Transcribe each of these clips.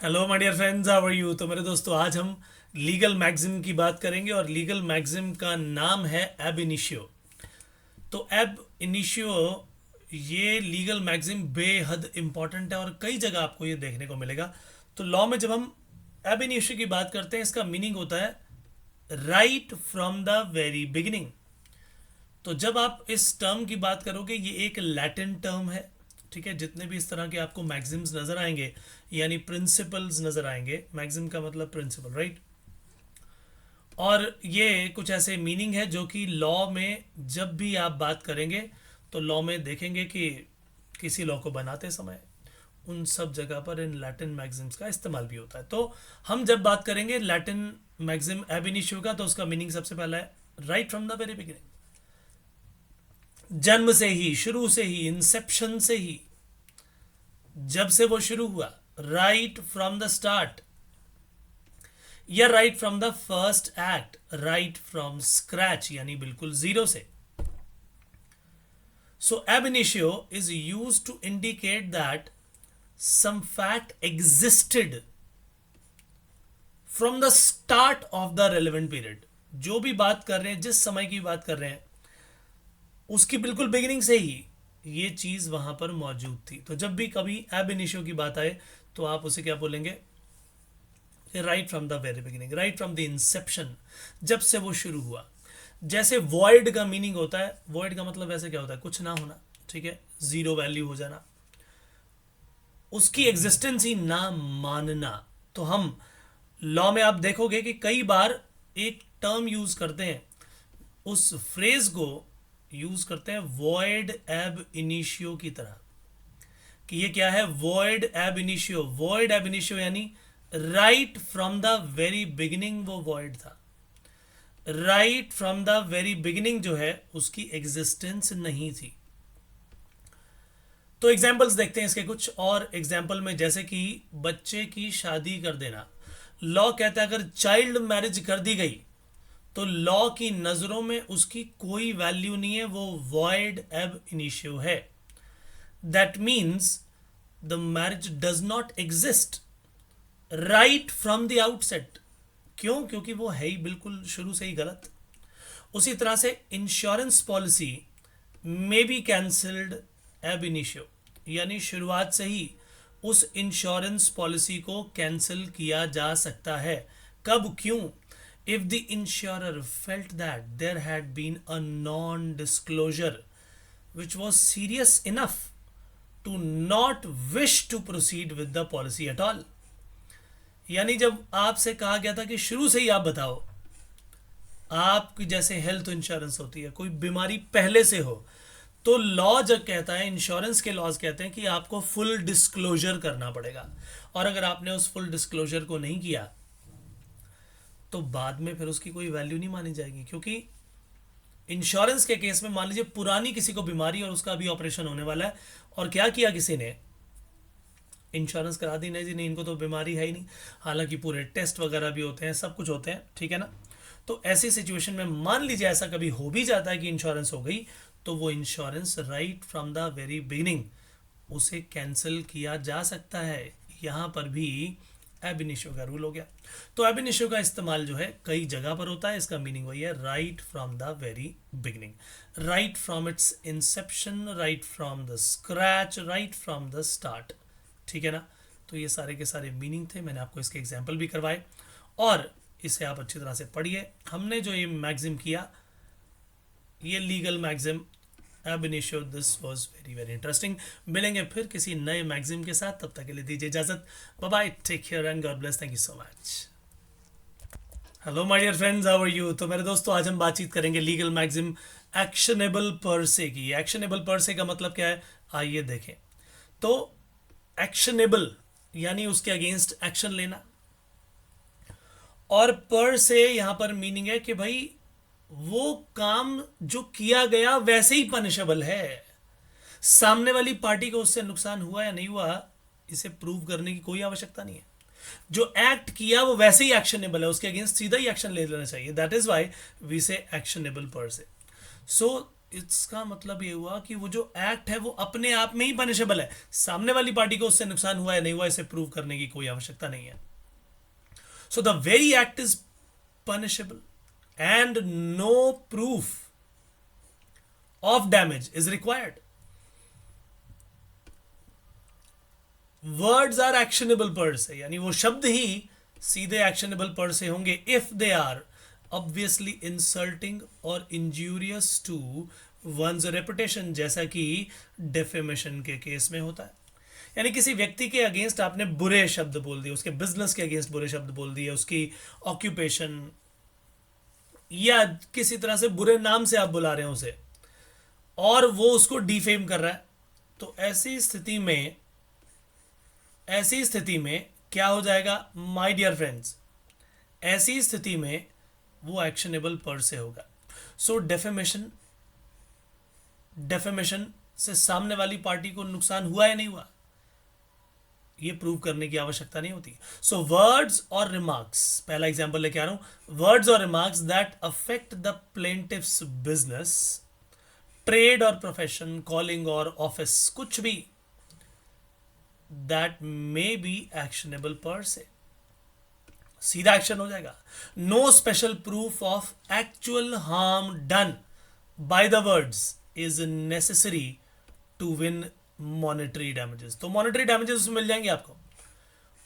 Hello my dear friends, how are you. तो मेरे दोस्तों, आज हम लीगल मैगजिम की बात करेंगे और लीगल मैगजिम का नाम है एब इनिशियो। तो एब इनिशियो ये लीगल मैगजिम बेहद इम्पॉर्टेंट है और कई जगह आपको ये देखने को मिलेगा। तो लॉ में जब हम एब इनिशियो की बात करते हैं, इसका मीनिंग होता है right from the very beginning. तो जब आप इस टर्म की बात करोगे, ये एक लैटिन टर्म है। ठीक है, जितने भी इस तरह के आपको मैगजिम्स नजर आएंगे यानी प्रिंसिपल्स नजर आएंगे, मैगजिम का मतलब प्रिंसिपल, राइट। और ये कुछ ऐसे मीनिंग है जो कि लॉ में जब भी आप बात करेंगे तो लॉ में देखेंगे कि किसी लॉ को बनाते समय उन सब जगह पर इन लैटिन मैगजिम्स का इस्तेमाल भी होता है। तो हम जब बात करेंगे लैटिन मैगजिम एब इनिशियो का, तो उसका मीनिंग सबसे पहला है right from the very beginning. जन्म से ही, शुरू से ही, इंसेप्शन से ही, जब से वो शुरू हुआ, राइट फ्रॉम द स्टार्ट, या right from the first act, right from scratch यानी बिल्कुल जीरो से। So ab initio is use to indicate that some fact existed from the start of the relevant period. जो भी बात कर रहे हैं, जिस समय की बात कर रहे हैं, उसकी बिल्कुल बिगिनिंग से ही ये चीज वहां पर मौजूद थी। तो जब भी कभी एब इनिशियो की बात आए तो आप उसे क्या बोलेंगे? Right from the very beginning, right from the Inception, जब से वो शुरू हुआ। जैसे वॉइड का मीनिंग होता है, वॉइड का मतलब ऐसे क्या होता है? कुछ ना होना, ठीक है, जीरो वैल्यू हो जाना, उसकी एग्जिस्टेंस ही ना मानना। तो हम लॉ में आप देखोगे कि कई बार एक टर्म यूज करते हैं, उस फ्रेज को यूज करते हैं वॉइड एब इनिशियो की तरह, कि ये क्या है? Void ab initio. Void ab initio यानी right from the very beginning वो वॉइड था। Right from the very beginning जो है उसकी एग्जिस्टेंस नहीं थी। तो एग्जाम्पल्स देखते हैं इसके कुछ और एग्जाम्पल में, जैसे कि बच्चे की शादी कर देना। लॉ कहता है अगर चाइल्ड मैरिज कर दी गई तो लॉ की नजरों में उसकी कोई वैल्यू नहीं है, वो वॉइड एब इनिशियो है। That means the marriage does not exist right from the outset. क्यों? क्योंकि वो है ही बिल्कुल शुरू से ही गलत। उसी तरह से insurance policy may be cancelled एब इनिशियो, यानी शुरुआत से ही उस इंश्योरेंस पॉलिसी को कैंसिल किया जा सकता है। कब? क्यों? If the insurer felt that there had been a non disclosure which was serious enough to not wish to proceed with the policy at all. यानी जब आपसे कहा गया था कि शुरू से ही आप बताओ, आपकी जैसे हेल्थ इंश्योरेंस होती है, कोई बीमारी पहले से हो, तो लॉ जब कहता है, इंश्योरेंस के लॉज कहते हैं कि आपको फुल डिस्क्लोजर करना पड़ेगा। और अगर आपने उस फुल डिस्क्लोजर को नहीं किया तो बाद में फिर उसकी कोई वैल्यू नहीं मानी जाएगी। क्योंकि इंश्योरेंस के केस में मान लीजिए पुरानी किसी को बीमारी और उसका अभी ऑपरेशन होने वाला है, और क्या किया किसी ने? इंश्योरेंस करा दी, नहीं जी नहीं, इनको तो बीमारी है ही नहीं, हालांकि पूरे टेस्ट वगैरह भी होते हैं, सब कुछ होते हैं, ठीक है ना। तो ऐसी सिचुएशन में मान लीजिए ऐसा कभी हो भी जाता है कि इंश्योरेंस हो गई, तो वो insurance right from the very beginning उसे कैंसिल किया जा सकता है। यहाँ पर भी एब इनिशियो का रूल हो गया। तो एब इनिशियो का इस्तेमाल जो है कई जगह पर होता है। इसका मीनिंग वही है, right from the very beginning, right from its inception, right from the scratch, right from the start. ठीक है ना। तो ये सारे के सारे मीनिंग थे, मैंने आपको इसके एग्जाम्पल भी करवाए और इसे आप अच्छी तरह से पढ़िए। हमने जो ये मैगजिम किया, ये legal maxim ab initio, this was very very interesting. मिलेंगे फिर किसी नए मैगजिम के साथ, तब तक के लिए दीजिए इजाजत। Bye bye, take care and God bless, thank you so much. Hello my dear friends, how are you. तो मेरे दोस्तों, आज हम बातचीत करेंगे लीगल मैगजिम एक्शनेबल पर से की। एक्शनेबल पर से का मतलब क्या है, आइए देखें। तो एक्शनेबल यानी उसके अगेंस्ट एक्शन लेना, और पर से यहां पर मीनिंग है कि भाई वो काम जो किया गया वैसे ही पनिशेबल है। सामने वाली पार्टी को उससे नुकसान हुआ या नहीं हुआ, इसे प्रूव करने की कोई आवश्यकता नहीं है। जो एक्ट किया वो वैसे ही एक्शनेबल है, उसके अगेंस्ट सीधा ही एक्शन ले लेना चाहिए। दैट इज वाई वी से एक्शनेबल पर से। सो इसका मतलब ये हुआ कि वो जो एक्ट है वो अपने आप में ही पनिशेबल है, सामने वाली पार्टी को उससे नुकसान हुआ है नहीं हुआ इसे प्रूव करने की कोई आवश्यकता नहीं है. So the very act is punishable and no proof of damage is required. Words are actionable per se, यानी वो शब्द ही सीधे actionable per se होंगे if they are obviously insulting or injurious to one's reputation, जैसा कि defamation के case में होता है. यानी किसी व्यक्ति के अगेंस्ट आपने बुरे शब्द बोल दिए, उसके बिजनेस के अगेंस्ट बुरे शब्द बोल दिए, उसकी ऑक्यूपेशन या किसी तरह से बुरे नाम से आप बुला रहे हैं उसे और वो उसको डिफेम कर रहा है, तो ऐसी स्थिति में क्या हो जाएगा माय डियर फ्रेंड्स, ऐसी स्थिति में वो एक्शनेबल पर से होगा. सो डेफेमेशन से सामने वाली पार्टी को नुकसान हुआ या नहीं हुआ ये प्रूव करने की आवश्यकता नहीं होती. सो वर्ड्स और रिमार्क्स, पहला एग्जांपल लेके आ रहा हूं, वर्ड्स और remarks that affect the plaintiff's business, trade और प्रोफेशन, कॉलिंग और ऑफिस, कुछ भी that may be actionable per से, सीधा एक्शन हो जाएगा. No special proof of actual harm done by the words is necessary to win monetary damages. तो monetary damages उसमें मिल जाएंगे आपको.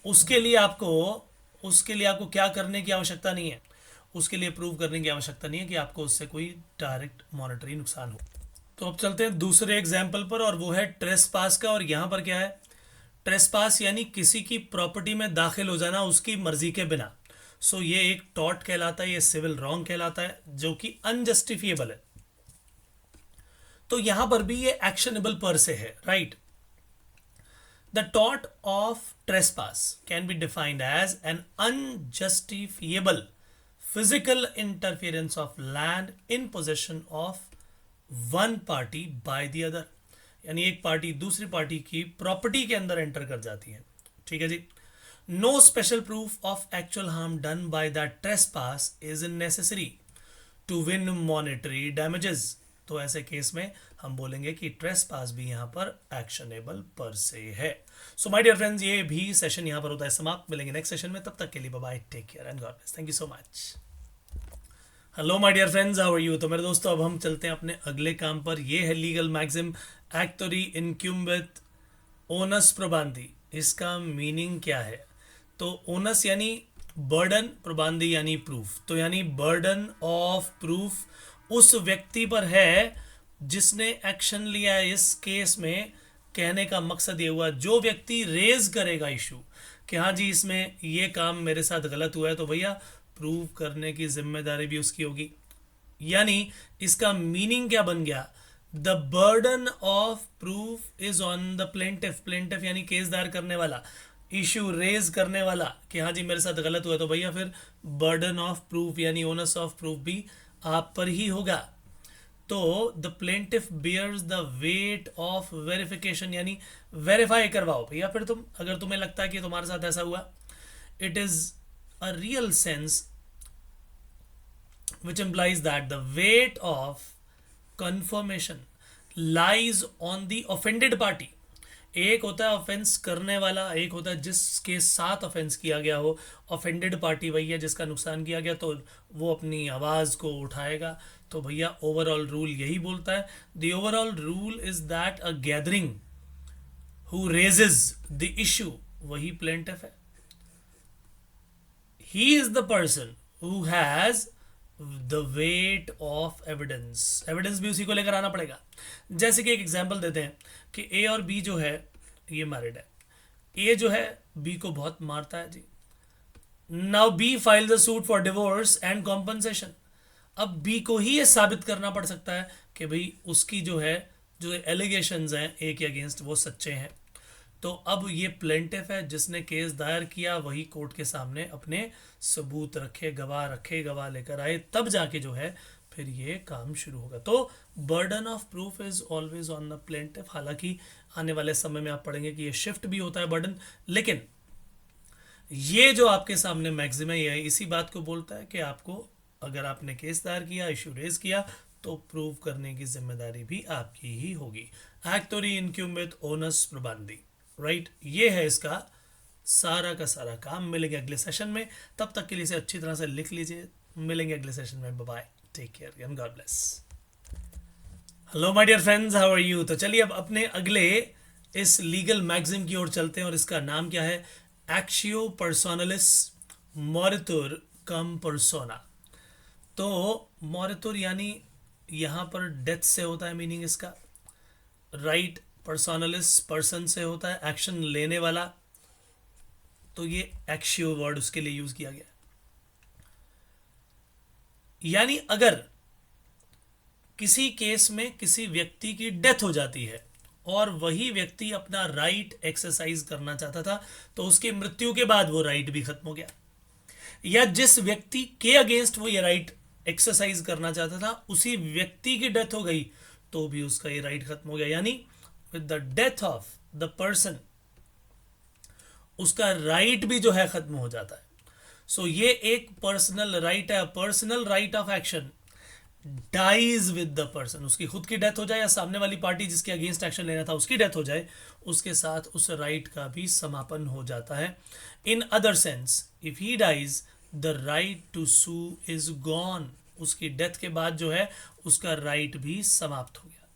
उसके लिए आपको क्या करने की आवश्यकता नहीं है, उसके लिए प्रूव करने की आवश्यकता नहीं है कि आपको उससे कोई डायरेक्ट मॉनेटरी नुकसान हो. तो अब चलते हैं दूसरे एग्जाम्पल पर और वो है ट्रेसपास का. और यहां पर क्या है, ट्रेसपास यानी किसी की प्रॉपर्टी में दाखिल हो जाना उसकी मर्जी के बिना. सो ये एक टॉर्ट कहलाता है, ये सिविल रॉन्ग कहलाता है जो कि अनजस्टिफिएबल है. तो यहां पर भी ये एक्शनेबल पर से है, right. The tort of trespass can be defined as an unjustifiable physical interference of land in possession of one party by the other. यानी एक पार्टी दूसरी पार्टी की प्रॉपर्टी के अंदर एंटर कर जाती है. ठीक है जी. No special proof of actual harm done by the trespass is necessary to win monetary damages. तो ऐसे केस में हम बोलेंगे कि ट्रेसपास भी यहां पर एक्शनेबल पर से है. सो माय डियर फ्रेंड्स, ये भी सेशन यहां पर होता है समाप्त. मिलेंगे नेक्स्ट सेशन में, तब तक के लिए bye bye, take care and God bless. Thank you so much. Hello my dear friends, how are you. तो मेरे दोस्तों अब हम चलते हैं अपने अगले काम पर. ये है लीगल मैक्सिम एक्टोरी इनक्यूम्बित ओनस प्रोबांदी. इसका मीनिंग क्या है? तो ओनस यानी बर्डन, प्रोबांदी यानी प्रूफ. तो यानी बर्डन ऑफ प्रूफ उस व्यक्ति पर है जिसने एक्शन लिया है. इस केस में कहने का मकसद ये हुआ, जो व्यक्ति रेज करेगा इशू कि हाँ जी इसमें ये काम मेरे साथ गलत हुआ है, तो भैया प्रूव करने की जिम्मेदारी भी उसकी होगी. यानी इसका मीनिंग क्या बन गया, the burden of proof is on the plaintiff. Plaintiff यानी केस दायर करने वाला, इशू रेज करने वाला कि हाँ जी मेरे साथ गलत हुआ, तो भैया फिर बर्डन ऑफ प्रूफ यानी ओनस ऑफ प्रूफ भी आप पर ही होगा. तो the plaintiff bears the weight of verification, यानी वेरीफाई करवाओ भैया. फिर तुम, अगर तुम्हें लगता है कि तुम्हारे साथ ऐसा हुआ, it is a real sense which implies that the weight of confirmation lies on the offended party. एक होता है ऑफेंस करने वाला, एक होता है जिसके साथ ऑफेंस किया गया हो. ऑफेंडेड पार्टी वही है जिसका नुकसान किया गया, तो वो अपनी आवाज़ को उठाएगा. तो भैया ओवरऑल रूल यही बोलता है, the overall rule is that a gathering who raises the issue वही प्लेंटिफ है. He is the person who has the weight of evidence. Evidence भी उसी को लेकर आना पड़ेगा. जैसे कि एक एग्जांपल देते हैं कि ए और बी जो है ये मैरिड है. ए जो है बी को बहुत मारता है जी. Now B file the suit for divorce and compensation. अब बी को ही ये साबित करना पड़ सकता है कि भाई उसकी जो एलिगेशंस हैं ए के अगेंस्ट वो सच्चे हैं. तो अब ये प्लेंटिफ है जिसने केस दायर किया, वही कोर्ट के सामने अपने सबूत रखे, गवाह लेकर आए, तब जाके जो है फिर ये काम शुरू होगा. तो burden of proof is always on the plaintiff. हालांकि आने वाले समय में आप पढ़ेंगे कि ये शिफ्ट भी होता है बर्डन, लेकिन ये जो आपके सामने मैक्सिमम है इसी बात को बोलता है कि आपको, अगर आपने केस दायर किया, इशू रेज किया, तो प्रूव करने की जिम्मेदारी भी आपकी ही होगी। एक्टोरी इनक्यूमेट ओनस प्रबंधी, राइट। ये है इसका सारा का सारा काम। मिलेंगे अगले सेशन में, तब तक के लिए इसे अच्छी तरह से लिख लीजिए। मिलेंगे अगले सेशन में। Bye bye, take care and God bless. Hello my dear friends, how are you. तो चलिए अब अपने अगले इस लीगल मैगजिम की ओर चलते हैं, और इसका नाम क्या है, एक्शियो पर्सोनलिस मॉरितुर कम पर्सोना। तो मॉरितुर यानी यहाँ पर डेथ से होता है मीनिंग इसका, राइट। पर्सोनलिस पर्सन से होता है, एक्शन लेने वाला, तो ये एक्शियो वर्ड उसके लिए यूज किया गया। यानी अगर किसी केस में किसी व्यक्ति की डेथ हो जाती है और वही व्यक्ति अपना राइट एक्सरसाइज करना चाहता था, तो उसकी मृत्यु के बाद वो राइट भी खत्म हो गया। या जिस व्यक्ति के अगेंस्ट वो ये राइट एक्सरसाइज करना चाहता था, उसी व्यक्ति की डेथ हो गई, तो भी उसका ये राइट खत्म हो गया। यानी with the death of the person, उसका राइट भी जो है खत्म हो जाता है। सो ये एक पर्सनल राइट है, personal right of action dies with the person. उसकी खुद की डेथ हो जाए या सामने वाली पार्टी जिसके अगेंस्ट एक्शन लेना था उसकी डेथ हो जाए, उसके साथ उस राइट का भी समापन हो जाता है। In other sense, if he dies the right to sue is gone. उसकी डेथ के बाद जो है उसका राइट भी समाप्त हो गया।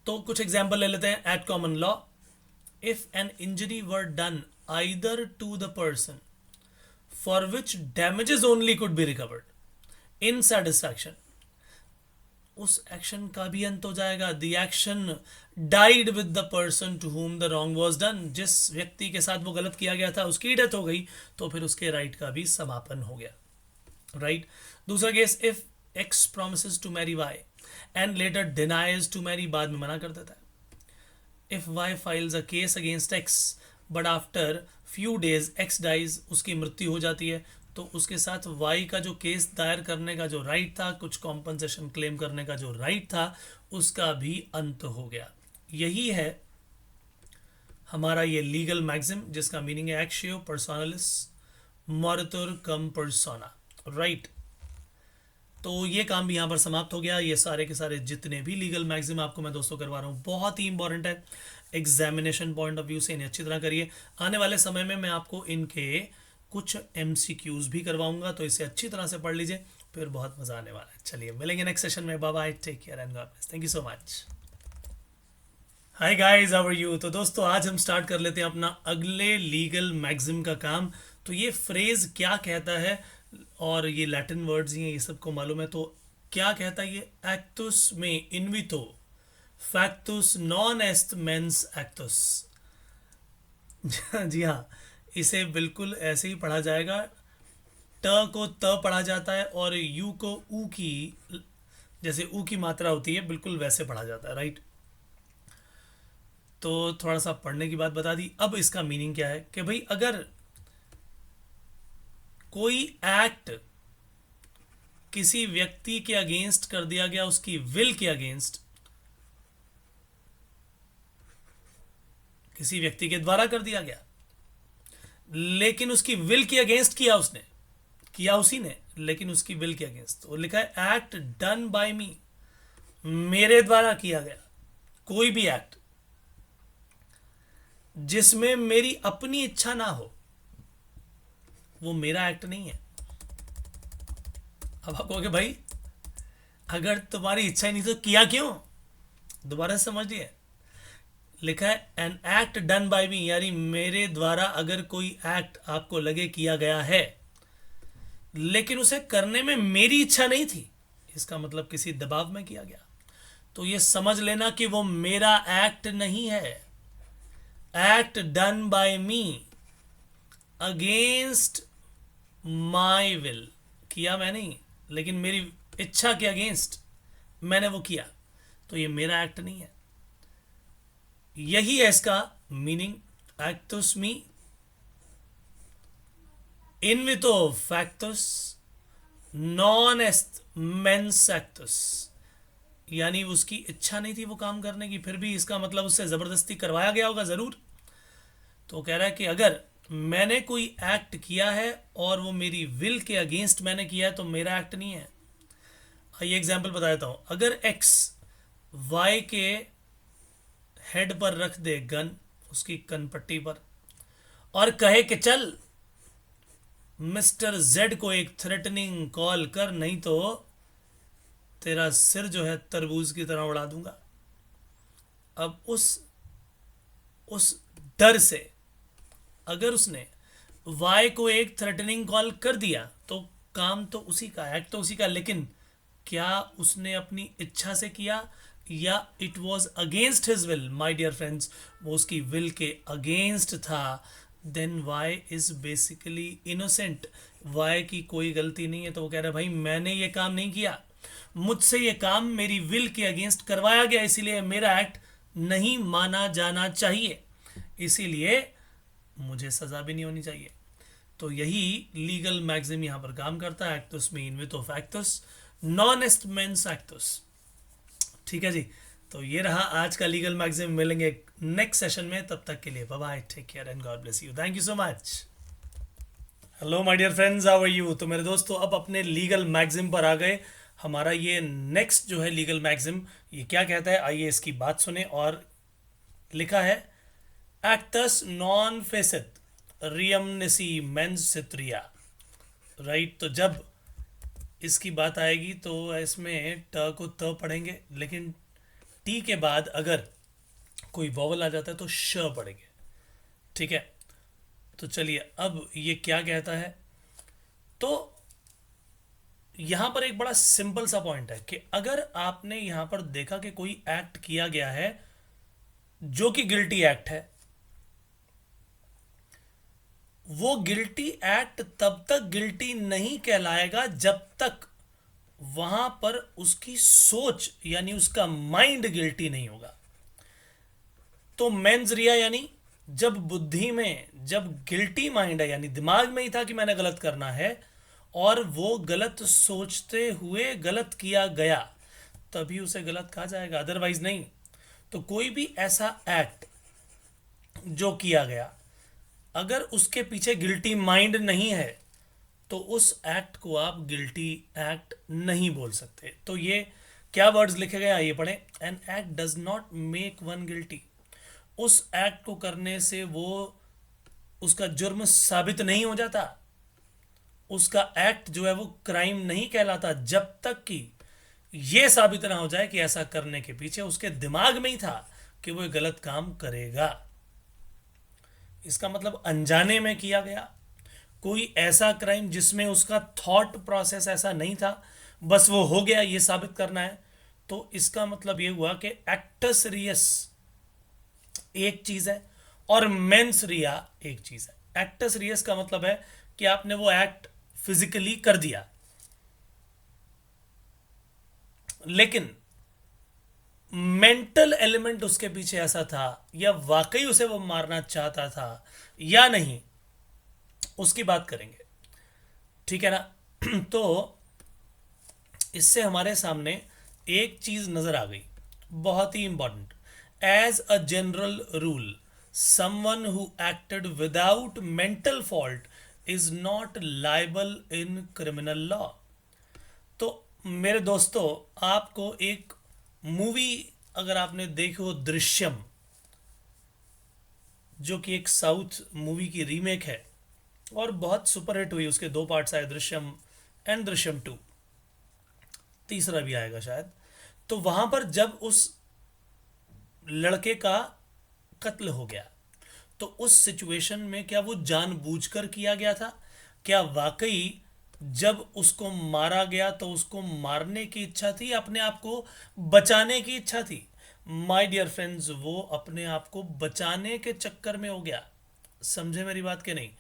तो कुछ एग्जाम्पल ले लेते हैं। At common law, if an injury were done either to the person for which damages only could be recovered in satisfaction, उस एक्शन का भी अंत हो जाएगा। The action died with the person to whom the wrong was done। जिस व्यक्ति के साथ वो गलत किया गया था उसकी डेथ हो गई, तो फिर उसके राइट का भी समापन हो गया, राइट। दूसरा case, if X promises to marry Y and later denies to marry, बाद में मना कर देता है। If Y files a case against X but after few days X dies, उसकी मृत्यु हो जाती है, तो उसके साथ वाई का जो केस दायर करने का जो राइट था, कुछ कॉम्पनसेशन क्लेम करने का जो राइट था, उसका भी अंत हो गया। यही है हमारा ये लीगल मैक्सिम, जिसका मीनिंग है एक्शियो पर्सोनलिस मॉरितुर कम पर्सोना, राइट। तो ये काम भी यहाँ पर समाप्त हो गया। ये सारे के सारे जितने भी लीगल मैक्सिम आपको मैं दोस्तों करवा रहा हूँ, बहुत ही इंपॉर्टेंट है। एग्जामिनेशन पॉइंट ऑफ व्यू से इन्हें अच्छी तरह करिए। आने वाले समय में मैं आपको इनके कुछ MCQs भी करवाऊंगा, तो इसे अच्छी तरह से पढ़ लीजिए, फिर बहुत मजा आने वाला है। चलिए मिलेंगे नेक्स्ट सेशन में। Bye bye, take care and God bless. Thank you so much. Hi guys, how are you. तो दोस्तों आज हम स्टार्ट कर लेते हैं अपना अगले लीगल मैक्सिम का काम। तो ये फ्रेज क्या कहता है, और ये लैटिन वर्ड्स ही हैं, ये सबको मालूम है। तो क्या कहता है ये, एक्टुस में इन्वितो फैक्टुस नॉन एस्ट मेंस एक्टुस। जी हाँ, इसे बिल्कुल ऐसे ही पढ़ा जाएगा। ट को त पढ़ा जाता है और यू को ऊ की, जैसे ऊ की मात्रा होती है, बिल्कुल वैसे पढ़ा जाता है, राइट। तो थोड़ा सा पढ़ने की बात बता दी। अब इसका मीनिंग क्या है कि भाई अगर कोई एक्ट किसी व्यक्ति के अगेंस्ट कर दिया गया, उसकी विल के अगेंस्ट, किसी व्यक्ति के द्वारा कर दिया गया, लेकिन उसकी विल के अगेंस्ट किया, उसने किया उसी ने, लेकिन उसकी विल के अगेंस्ट। तो लिखा है एक्ट डन बाय मी, मेरे द्वारा किया गया कोई भी एक्ट जिसमें मेरी अपनी इच्छा ना हो, वो मेरा एक्ट नहीं है। अब आप कहोगे भाई अगर तुम्हारी इच्छा ही नहीं तो किया क्यों, दोबारा समझिए। लिखा है एन एक्ट डन बाय मी, यानी मेरे द्वारा अगर कोई एक्ट आपको लगे किया गया है, लेकिन उसे करने में मेरी इच्छा नहीं थी, इसका मतलब किसी दबाव में किया गया, तो ये समझ लेना कि वो मेरा एक्ट नहीं है। Act done by me against my will, किया मैं नहीं, लेकिन मेरी इच्छा के अगेंस्ट मैंने वो किया, तो ये मेरा एक्ट नहीं है। यही है इसका मीनिंग। एक्टुस मी इन्वितो फैक्टुस नॉन एस्ट मेंस एक्टुस, यानी उसकी इच्छा नहीं थी वो काम करने की, फिर भी इसका मतलब उससे जबरदस्ती करवाया गया होगा जरूर। तो कह रहा है कि अगर मैंने कोई एक्ट किया है और वो मेरी विल के अगेंस्ट मैंने किया है, तो मेरा एक्ट नहीं है। ये एग्जाम्पल बता देता हूँ। अगर एक्स वाई के हेड पर रख दे गन, उसकी कनपट्टी पर, और कहे कि चल मिस्टर जेड को एक थ्रेटनिंग कॉल कर, नहीं तो तेरा सिर जो है तरबूज की तरह उड़ा दूंगा। अब उस डर से अगर उसने वाई को एक थ्रेटनिंग कॉल कर दिया तो काम तो उसी का, एक्ट तो उसी का, लेकिन क्या उसने अपनी इच्छा से किया या it was against his will? My dear friends, वो उसकी विल के अगेंस्ट था। Then Y is basically innocent. Y की कोई गलती नहीं है, तो वो कह रहा है भाई मैंने ये काम नहीं किया, मुझसे ये काम मेरी विल के अगेंस्ट करवाया गया, इसीलिए मेरा एक्ट नहीं माना जाना चाहिए, इसीलिए मुझे सजा भी नहीं होनी चाहिए। तो यही लीगल मैक्सिम यहां पर काम करता है, एक्टुस में इन्वितो फैक्टुस नॉन est mens actus। ठीक है जी, तो ये रहा आज का लीगल मैक्सिम। मिलेंगे नेक्स्ट सेशन में, तब तक के लिए bye bye, take care and God bless you, thank you so much. Hello my dear friends, how are you? तो मेरे दोस्तों अब अपने लीगल मैक्सिम पर आ गए। हमारा ये नेक्स्ट जो है लीगल मैक्सिम, ये क्या कहता है, आइए इसकी बात सुने। और लिखा है actus non facet रियम nisi mens citria। Right, तो जब इसकी बात आएगी तो इसमें ट को त पढ़ेंगे, लेकिन टी के बाद अगर कोई वॉवल आ जाता है तो श पढ़ेंगे। ठीक है, तो चलिए अब ये क्या कहता है। तो यहां पर एक बड़ा सिंपल सा पॉइंट है कि अगर आपने यहां पर देखा कि कोई एक्ट किया गया है जो कि गिल्टी एक्ट है, वो गिल्टी एक्ट तब तक गिल्टी नहीं कहलाएगा जब तक वहां पर उसकी सोच यानी उसका माइंड गिल्टी नहीं होगा। तो मेंस रिया यानी जब बुद्धि में, जब गिल्टी माइंड है यानी दिमाग में ही था कि मैंने गलत करना है और वो गलत सोचते हुए गलत किया गया, तभी उसे गलत कहा जाएगा, अदरवाइज नहीं। तो कोई भी ऐसा एक्ट जो किया गया, अगर उसके पीछे गिल्टी माइंड नहीं है तो उस एक्ट को आप गिल्टी एक्ट नहीं बोल सकते। तो ये क्या वर्ड्स लिखे गए आइए पढ़ें। An act does not make one guilty. उस एक्ट को करने से वो उसका जुर्म साबित नहीं हो जाता, उसका एक्ट जो है वो क्राइम नहीं कहलाता जब तक कि ये साबित ना हो जाए कि ऐसा करने के पीछे उसके दिमाग में ही था कि वो गलत काम करेगा। इसका मतलब अनजाने में किया गया कोई ऐसा क्राइम जिसमें उसका थॉट प्रोसेस ऐसा नहीं था, बस वो हो गया, ये साबित करना है। तो इसका मतलब ये हुआ कि एक्टस रियस एक चीज है और मेंस रिया एक चीज है। एक्टस रियस का मतलब है कि आपने वो एक्ट फिजिकली कर दिया, लेकिन मेंटल एलिमेंट उसके पीछे ऐसा था या वाकई उसे वो मारना चाहता था या नहीं, उसकी बात करेंगे। ठीक है ना। तो इससे हमारे सामने एक चीज नजर आ गई, बहुत ही important. As a general rule someone who acted without mental fault is not liable in criminal law. तो मेरे दोस्तों, आपको एक मूवी अगर आपने देखी हो दृश्यम, जो कि एक साउथ मूवी की रीमेक है और बहुत सुपरहिट हुई, उसके 2 पार्ट्स आए, दृश्यम एंड दृश्यम 2, तीसरा भी आएगा शायद। तो वहां पर जब उस लड़के का कत्ल हो गया तो उस सिचुएशन में क्या वो जानबूझकर किया गया था? क्या वाकई जब उसको मारा गया तो उसको मारने की इच्छा थी, अपने आप को बचाने की इच्छा थी? माय डियर फ्रेंड्स, वो अपने आप को बचाने के चक्कर में हो गया। समझे मेरी बात के नहीं?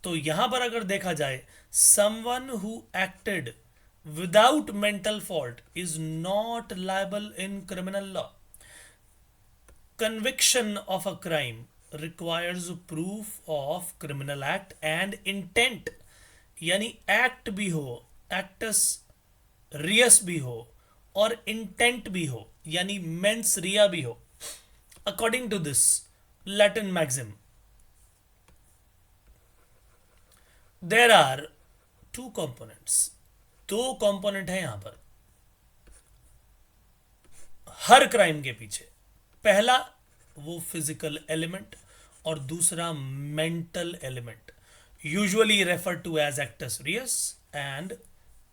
तो यहां पर अगर देखा जाए, someone who acted without mental fault is not liable in criminal law. conviction of a crime requires proof of criminal act and intent, यानी एक्ट भी हो, एक्टस रियस भी हो और इंटेंट भी हो, यानी मेंस रिया भी हो। According to this Latin maxim, there are 2 components. 2 component है यहां पर। हर क्राइम के पीछे पहला वो फिजिकल एलिमेंट और दूसरा mental element, usually refer to as actus reus and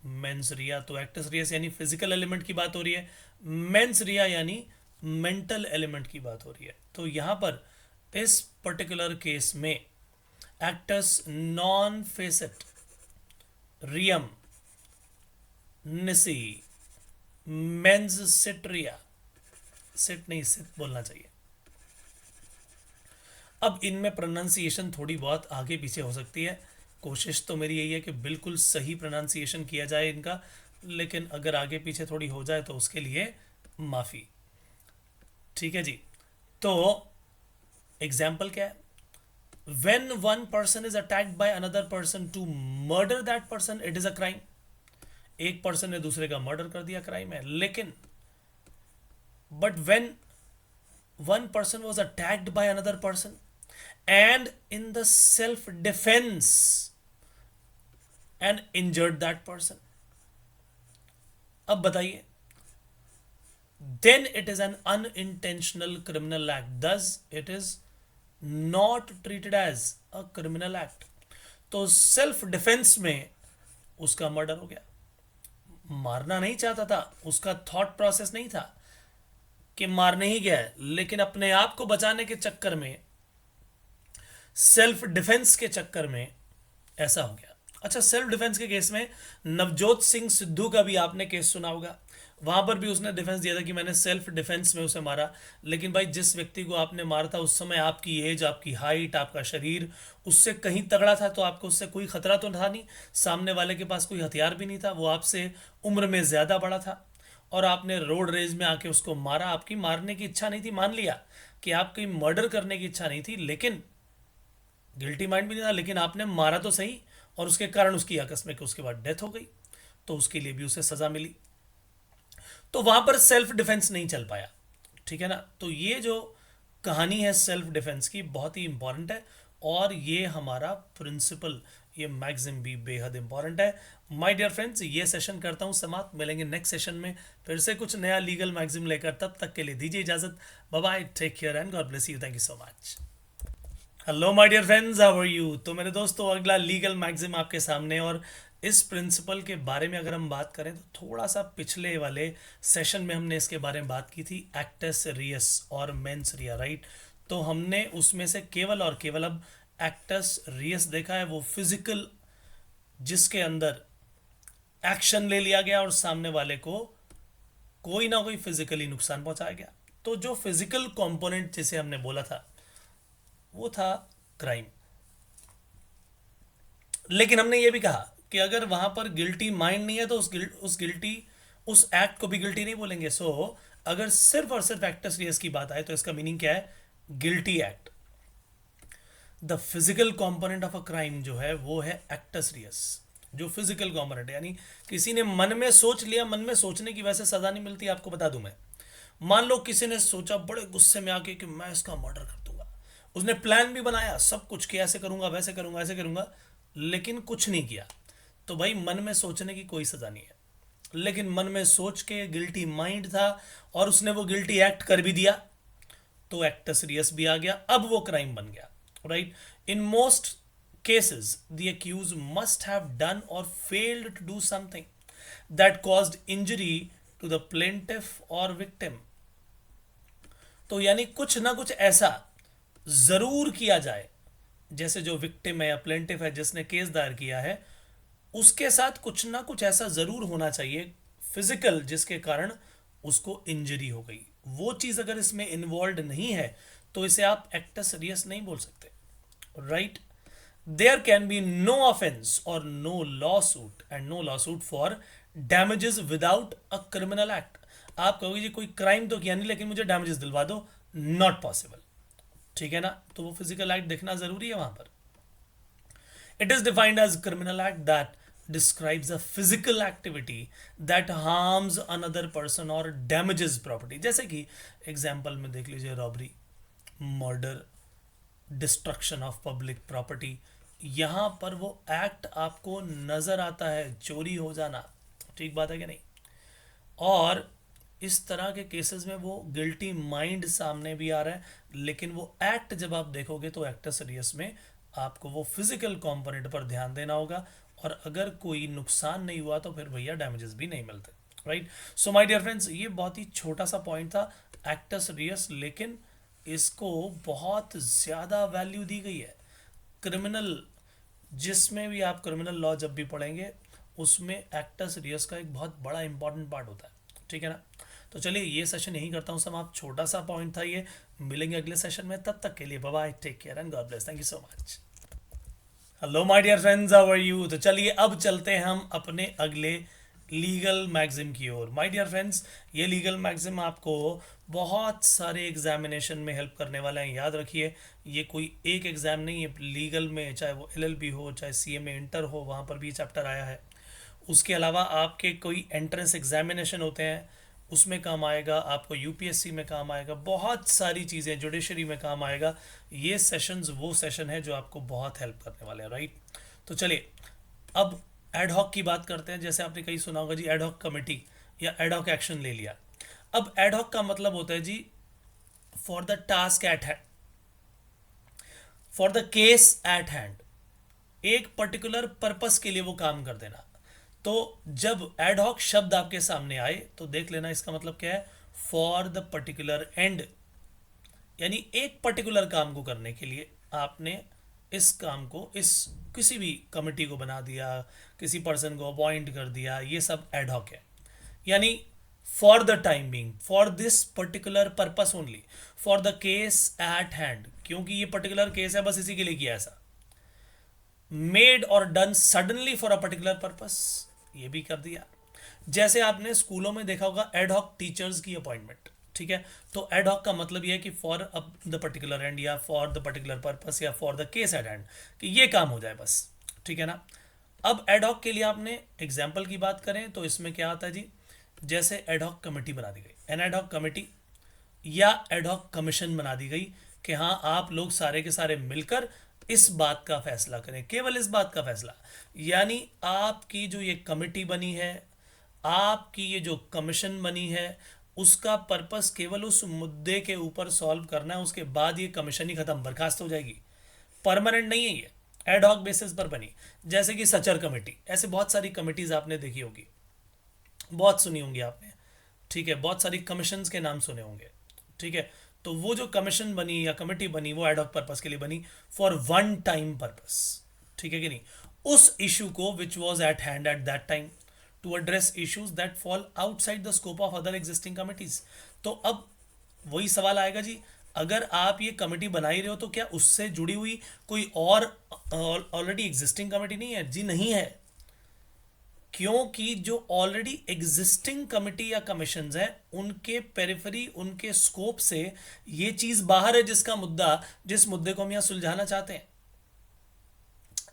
mens rea. तो एक्टस रियस यानी फिजिकल एलिमेंट की बात हो रही है, मेंस रिया यानी मेंटल एलिमेंट की बात हो रही है। तो यहां पर इस पर्टिकुलर केस में acts non facet रियम निसी mains सिट्रिया, seat नहीं सिट बोलना चाहिए। अब इनमें प्रोनाउंसिएशन थोड़ी बहुत आगे पीछे हो सकती है, कोशिश तो मेरी यही है कि बिल्कुल सही प्रोनाउंसिएशन किया जाए इनका, लेकिन अगर आगे पीछे थोड़ी हो जाए तो उसके लिए माफ़ी। ठीक है जी। तो एग्जाम्पल क्या है, when one person is attacked by another person to murder that person, it is a crime। एक पर्सन ने दूसरे का मर्डर कर दिया, क्राइम है। लेकिन but when one person was attacked by another person and in the self defense and injured that person, अब बताइए, then it is an unintentional criminal act, thus it is not treated as a criminal act। तो self defence में उसका murder हो गया, मारना नहीं चाहता था, उसका थॉट प्रोसेस नहीं था कि मारने ही गया है, लेकिन अपने आप को बचाने के चक्कर में, सेल्फ डिफेंस के चक्कर में ऐसा हो गया। अच्छा, सेल्फ डिफेंस के केस में नवजोत सिंह सिद्धू का भी आपने केस सुना होगा, वहां पर भी उसने डिफेंस दिया था कि मैंने सेल्फ डिफेंस में उसे मारा। लेकिन भाई जिस व्यक्ति को आपने मारा था उस समय आपकी एज, आपकी हाइट, आपका शरीर उससे कहीं तगड़ा था, तो आपको उससे कोई खतरा तो था नहीं, सामने वाले के पास कोई हथियार भी नहीं था, वो आपसे उम्र में ज्यादा बड़ा था, और आपने रोड रेज में आके उसको मारा। आपकी मारने की इच्छा नहीं थी, मान लिया कि आपकी मर्डर करने की इच्छा नहीं थी, लेकिन गिल्टी माइंड भी नहीं था, लेकिन आपने मारा तो सही, और उसके कारण उसकी आकस्मिक उसके बाद डेथ हो गई, तो उसके लिए भी उसे सजा मिली। तो वहां पर सेल्फ डिफेंस नहीं चल पाया। ठीक है ना। तो ये जो कहानी है सेल्फ डिफेंस की बहुत ही इंपॉर्टेंट है, और ये हमारा प्रिंसिपल, ये मैक्सिम भी बेहद इंपॉर्टेंट है। माय डियर फ्रेंड्स, ये सेशन करता हूं समाप्त, मिलेंगे नेक्स्ट सेशन में फिर से कुछ नया लीगल मैक्सिम लेकर, तब तक के लिए दीजिए इजाजत। Bye bye, take care and God bless you, thank you so much. Hello my dear friends, how are you. तो मेरे दोस्तों, अगला लीगल मैक्सिम आपके सामने, और इस प्रिंसिपल के बारे में अगर हम बात करें तो थोड़ा सा पिछले वाले सेशन में हमने इसके बारे में बात की थी, एक्टस रियस और मेंस रिया, राइट। तो हमने उसमें से केवल और केवल अब एक्टस रियस देखा है, वो फिजिकल जिसके अंदर एक्शन ले लिया गया और सामने वाले को कोई ना कोई फिजिकली नुकसान पहुंचाया गया। तो जो फिजिकल कंपोनेंट जिसे हमने बोला था वो था क्राइम। लेकिन हमने ये भी कहा कि अगर वहां पर गिल्टी माइंड नहीं है तो उस एक्ट को भी गिल्टी नहीं बोलेंगे। सो अगर सिर्फ और सिर्फ एक्टस रियस की बात आए तो इसका मीनिंग क्या है, guilty act. The physical component of a crime जो है वो है एक्टस रियस, जो फिजिकल कंपोनेंट है, यानी किसी ने मन में सोच लिया, मन में सोचने की वजह से सजा नहीं मिलती। आपको बता दूं मैं, मान लो किसी ने सोचा बड़े गुस्से में आके कि मैं इसका मर्डर कर दूंगा, उसने प्लान भी बनाया सब कुछ कि ऐसे करूंगा, वैसे करूंगा, ऐसे करूंगा, लेकिन कुछ नहीं किया, तो भाई मन में सोचने की कोई सजा नहीं है। लेकिन मन में सोच के गिल्टी माइंड था और उसने वो गिल्टी एक्ट कर भी दिया, तो एक्टस रियस भी आ गया, अब वो क्राइम बन गया, right. In most cases the accused must have done or failed to do something that caused injury to the plaintiff or victim। तो यानी कुछ ना कुछ ऐसा जरूर किया जाए, जैसे जो विक्टिम है या प्लेंटिफ है जिसने केस दायर किया है, उसके साथ कुछ ना कुछ ऐसा जरूर होना चाहिए फिजिकल जिसके कारण उसको इंजरी हो गई। वो चीज अगर इसमें इन्वॉल्व नहीं है तो इसे आप एक्टस रियस नहीं बोल सकते, right. There can be no offense or no lawsuit and no lawsuit for damages without a criminal act। आप कहोगे जी कोई क्राइम तो किया नहीं लेकिन मुझे डैमेजेस दिलवा दो, नॉट पॉसिबल। ठीक है ना। तो वो फिजिकल एक्ट देखना जरूरी है वहां पर। It is defined as criminal act that describes a physical activity that harms another person or damages property। जैसे कि एग्जाम्पल में देख लीजिए, robbery, murder, destruction of public property, यहां पर वो एक्ट आपको नजर आता है, चोरी हो जाना, ठीक बात है कि नहीं। और इस तरह के केसेस में वो गिल्टी माइंड सामने भी आ रहा है, लेकिन वो एक्ट जब आप देखोगे तो एक्टस रियस में आपको वो फिजिकल कंपोनेंट पर ध्यान देना होगा, और अगर कोई नुकसान नहीं हुआ तो फिर भैया डैमेजेस भी नहीं मिलते, right. So my dear friends, ये बहुत ही छोटा सा पॉइंट था एक्टस रियस, लेकिन इसको बहुत ज़्यादा वैल्यू दी गई है। क्रिमिनल, जिसमें भी आप क्रिमिनल लॉ जब भी पढ़ेंगे उसमें एक्टस रियस का एक बहुत बड़ा इंपॉर्टेंट पार्ट होता है, ठीक है ना। तो चलिए ये सेशन यहीं करता हूँ समाप्त, छोटा सा पॉइंट था ये। मिलेंगे अगले सेशन में, तब तक के लिए bye bye, take care and God bless, thank you so much. Hello my dear friends, how are you. तो चलिए अब चलते हैं हम अपने अगले लीगल मैगजिम की ओर। माय डियर फ्रेंड्स, ये लीगल मैगजिम आपको बहुत सारे एग्जामिनेशन में हेल्प करने वाला है, याद रखिए। ये कोई एक एग्जाम नहीं है, लीगल में चाहे वो एलएलबी हो, चाहे सीएमए इंटर हो, वहाँ पर भी चैप्टर आया है। उसके अलावा आपके कोई एंट्रेंस एग्जामिनेशन होते हैं उसमें काम आएगा, आपको यूपीएससी में काम आएगा, बहुत सारी चीज़ें जुडिशरी में काम आएगा। ये सेशंस वो सेशन है जो आपको बहुत हेल्प करने वाले हैं, राइट। तो चलिए अब एडहॉक की बात करते हैं। जैसे आपने कहीं सुना होगा जी एडहॉक कमेटी या एडहॉक एक्शन ले लिया। अब एडहॉक का मतलब होता है जी for the task at hand, for the case at hand, एक पर्टिकुलर पर्पस के लिए वो काम कर देना। तो जब एडहॉक शब्द आपके सामने आए तो देख लेना इसका मतलब क्या है, फॉर द पर्टिकुलर एंड, यानी एक पर्टिकुलर काम को करने के लिए आपने इस काम को, इस किसी भी कमिटी को बना दिया, किसी पर्सन को अपॉइंट कर दिया, ये सब एडहॉक है। यानी for the time being, for this particular purpose only, for the case at hand, क्योंकि ये पर्टिकुलर केस है बस इसी के लिए किया ऐसा। मेड और done suddenly for a particular purpose, ये भी कर दिया। जैसे आपने स्कूलों में देखा होगा एडहॉक टीचर्स की अपॉइंटमेंट, ठीक है। तो एडहॉक का मतलब ये है कि फॉर द पर्टिकुलर एंड या फॉर द पर्टिकुलर पर्पस या for the case at hand, कि ये काम हो जाए बस, ठीक है ना। अब एडहॉक के लिए आपने एग्जाम्पल की बात करें तो इसमें क्या आता है जी, जैसे एडहॉक कमेटी बना दी गई, एन एडहॉक कमेटी या एडहॉक कमीशन बना दी गई कि हाँ आप लोग सारे के सारे मिलकर इस बात का फैसला करें, केवल इस बात का फैसला। यानी आपकी जो ये कमेटी बनी है, आपकी ये जो कमीशन बनी है, उसका पर्पस केवल उस मुद्दे के ऊपर सॉल्व करना है, उसके बाद ये कमीशन ही खत्म, बर्खास्त हो जाएगी। परमानेंट नहीं है ये, एडहॉक बेसिस पर बनी। जैसे कि सचर कमेटी, ऐसे बहुत सारी कमिटीज आपने देखी होगी, बहुत सुनी होंगी आपने, ठीक है। बहुत सारी कमीशंस के नाम सुने होंगे, ठीक है। तो वो जो कमीशन बनी या कमेटी बनी वो एडहॉक पर्पस के लिए बनी, फॉर वन टाइम पर्पस, ठीक है कि नहीं, उस इशू को which was at hand at that time, to address issues that fall outside the scope of other existing committees. तो अब वही सवाल आएगा जी, अगर आप ये कमेटी बना ही रहे हो तो क्या उससे जुड़ी हुई कोई और ऑलरेडी एग्जिस्टिंग कमेटी नहीं है? जी नहीं है, क्योंकि जो ऑलरेडी एग्जिस्टिंग कमिटी या कमीशंस हैं उनके पेरिफेरी, उनके स्कोप से ये चीज बाहर है, जिस मुद्दे को हम यहां सुलझाना चाहते हैं।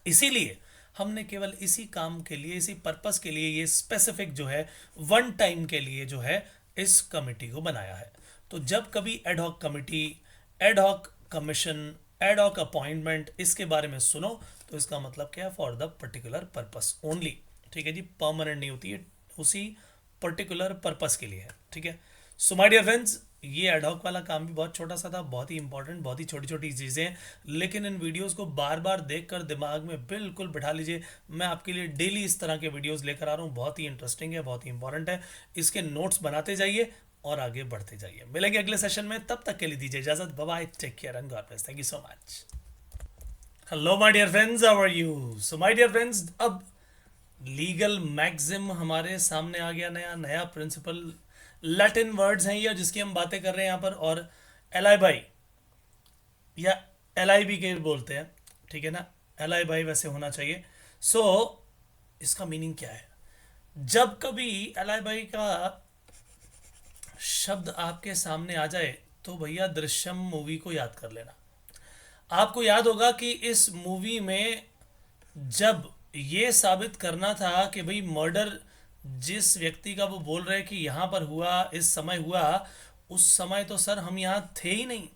इसीलिए हमने केवल इसी काम के लिए, इसी पर्पस के लिए ये स्पेसिफिक जो है वन टाइम के लिए जो है इस कमिटी को बनाया है। तो जब कभी ad hoc committee, ad hoc commission, ad hoc appointment इसके बारे में सुनो तो इसका मतलब क्या है, for the particular purpose only, ठीक है जी। परमानेंट नहीं होती है, उसी पर्टिकुलर पर्पस के लिए है, ठीक है। सो माय डियर फ्रेंड्स, ये एडहॉक वाला काम भी बहुत छोटा सा था, बहुत ही इंपॉर्टेंट, बहुत ही छोटी छोटी चीज़ें हैं, लेकिन इन वीडियोस को बार बार देखकर दिमाग में बिल्कुल बिठा लीजिए। मैं आपके लिए डेली इस तरह के वीडियोस लेकर आ रहा हूँ, बहुत ही इंटरेस्टिंग है, बहुत ही इंपॉर्टेंट है। इसके नोट्स बनाते जाइए और आगे बढ़ते जाइए। मिलेंगे अगले सेशन में, तब तक के लिए दीजिए इजाजत, bye bye, take care and God bless, thank you so much. Hello my dear friends, how are you. So my dear friends, अब लीगल मैक्सिम हमारे सामने आ गया, नया नया प्रिंसिपल, लैटिन वर्ड्स हैं ये जिसकी हम बातें कर रहे हैं यहाँ पर, और एलाइबाई या एलआईबी के बोलते हैं, ठीक है ना, एलाइबाई वैसे होना चाहिए। सो इसका मीनिंग क्या है? जब कभी एलाइबाई का शब्द आपके सामने आ जाए तो भैया दृश्यम मूवी को याद कर लेना। आपको याद होगा कि इस मूवी में जब ये साबित करना था कि भाई मर्डर जिस व्यक्ति का वो बोल रहे कि यहाँ पर हुआ, इस समय हुआ, उस समय तो सर हम यहाँ थे ही नहीं,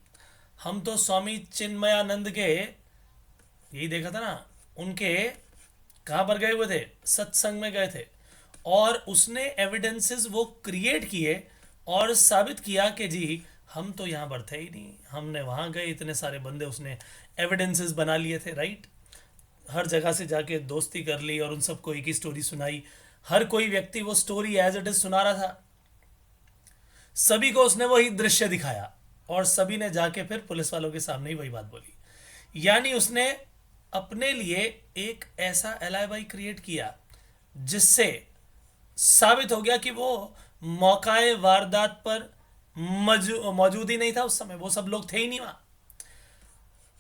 हम तो स्वामी चिन्मयानंद के, यही देखा था ना, उनके कहाँ पर गए हुए थे, सत्संग में गए थे, और उसने एविडेंसेस वो क्रिएट किए और साबित किया कि जी हम तो यहाँ पर थे ही नहीं, हमने वहाँ गए, इतने सारे बंदे उसने एविडेंसेस बना लिए थे, राइट। हर जगह से जाके दोस्ती कर ली और उन सबको एक ही स्टोरी सुनाई। हर कोई व्यक्ति वो स्टोरी एज इट इज सुना रहा था, सभी को उसने वही दृश्य दिखाया और सभी ने जाके फिर पुलिस वालों के सामने ही वही बात बोली। यानी उसने अपने लिए एक ऐसा एलाइबाई क्रिएट किया जिससे साबित हो गया कि वो मौकाए वारदात पर मौजूद ही नहीं था उस समय, वो सब लोग थे ही नहीं वहां।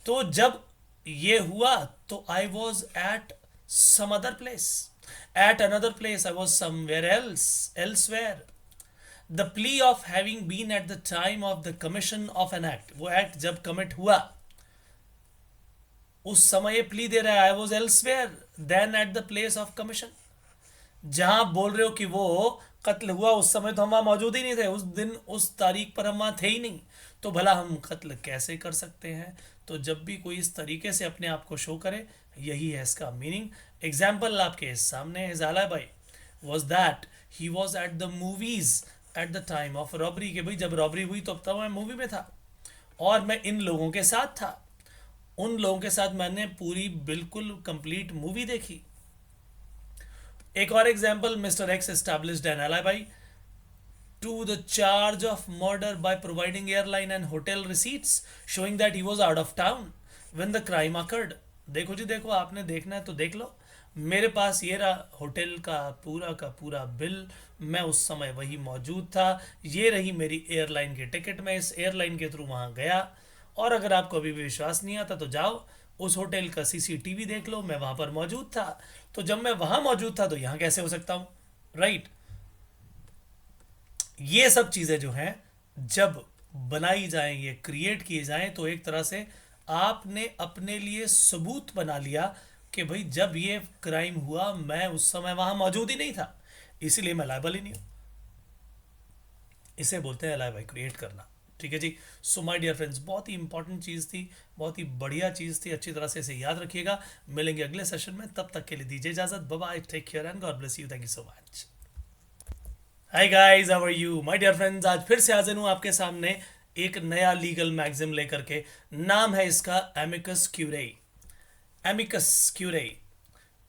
तो जब ये हुआ तो I was at some other place, at another place, I was somewhere else, elsewhere. The plea of having been at the time of the commission of an act, वो एक्ट जब कमिट हुआ उस समय ये प्ली दे रहा है, I was elsewhere than at the place of commission. जहां आप बोल रहे हो कि वो कत्ल हुआ उस समय तो हम वहां मौजूद ही नहीं थे, उस दिन उस तारीख पर हम वहां थे ही नहीं, तो भला हम कत्ल कैसे कर सकते हैं। तो जब भी कोई इस तरीके से अपने आप को शो करे, यही है इसका मीनिंग। एग्जाम्पल आपके सामने है, जाला भाई was that he was at the movies at the time of robbery, के भाई जब रॉबरी हुई तो अब तक मैं मूवी में था और मैं इन लोगों के साथ था, उन लोगों के साथ मैंने पूरी बिल्कुल कंप्लीट मूवी देखी। एक और example, mister X established an alibi to the charge of murder by providing airline and hotel receipts showing that he was out of town when the crime occurred। देखो जी देखो, आपने देखना है तो देख लो, मेरे पास ये रहा होटल का पूरा बिल, मैं उस समय वही मौजूद था, ये रही मेरी एयरलाइन की टिकट, मैं इस एयरलाइन के थ्रू वहाँ गया। और अगर आपको अभी भी विश्वास नहीं आता तो जाओ उस होटल का सीसीटीवी देख लो, मैं वहाँ पर मौजूद था। तो जब मैं वहाँ मौजूद था तो यहाँ कैसे हो सकता हूँ, राइट। ये सब चीज़ें जो हैं जब बनाई जाएं, ये क्रिएट किए जाएं, तो एक तरह से आपने अपने लिए सबूत बना लिया कि भाई जब ये क्राइम हुआ मैं उस समय वहां मौजूद ही नहीं था, इसीलिए मैं लायबल ही नहीं हूं। इसे बोलते हैं लाइव क्रिएट करना। ठीक है जी। सो माय डियर फ्रेंड्स, बहुत ही इंपॉर्टेंट चीज़ थी, बहुत ही बढ़िया चीज़ थी, अच्छी तरह से इसे याद रखिएगा। मिलेंगे अगले सेशन में, तब तक के लिए दीजिए इजाजत। Bye bye, take care and God bless you, thank you so much. Hi guys, how are you my dear friends. आज फिर से हाजिर हूं आपके सामने एक नया लीगल मैगजिम लेकर के। नाम है इसका एमिकस क्यूरे। एमिकस क्यूरे,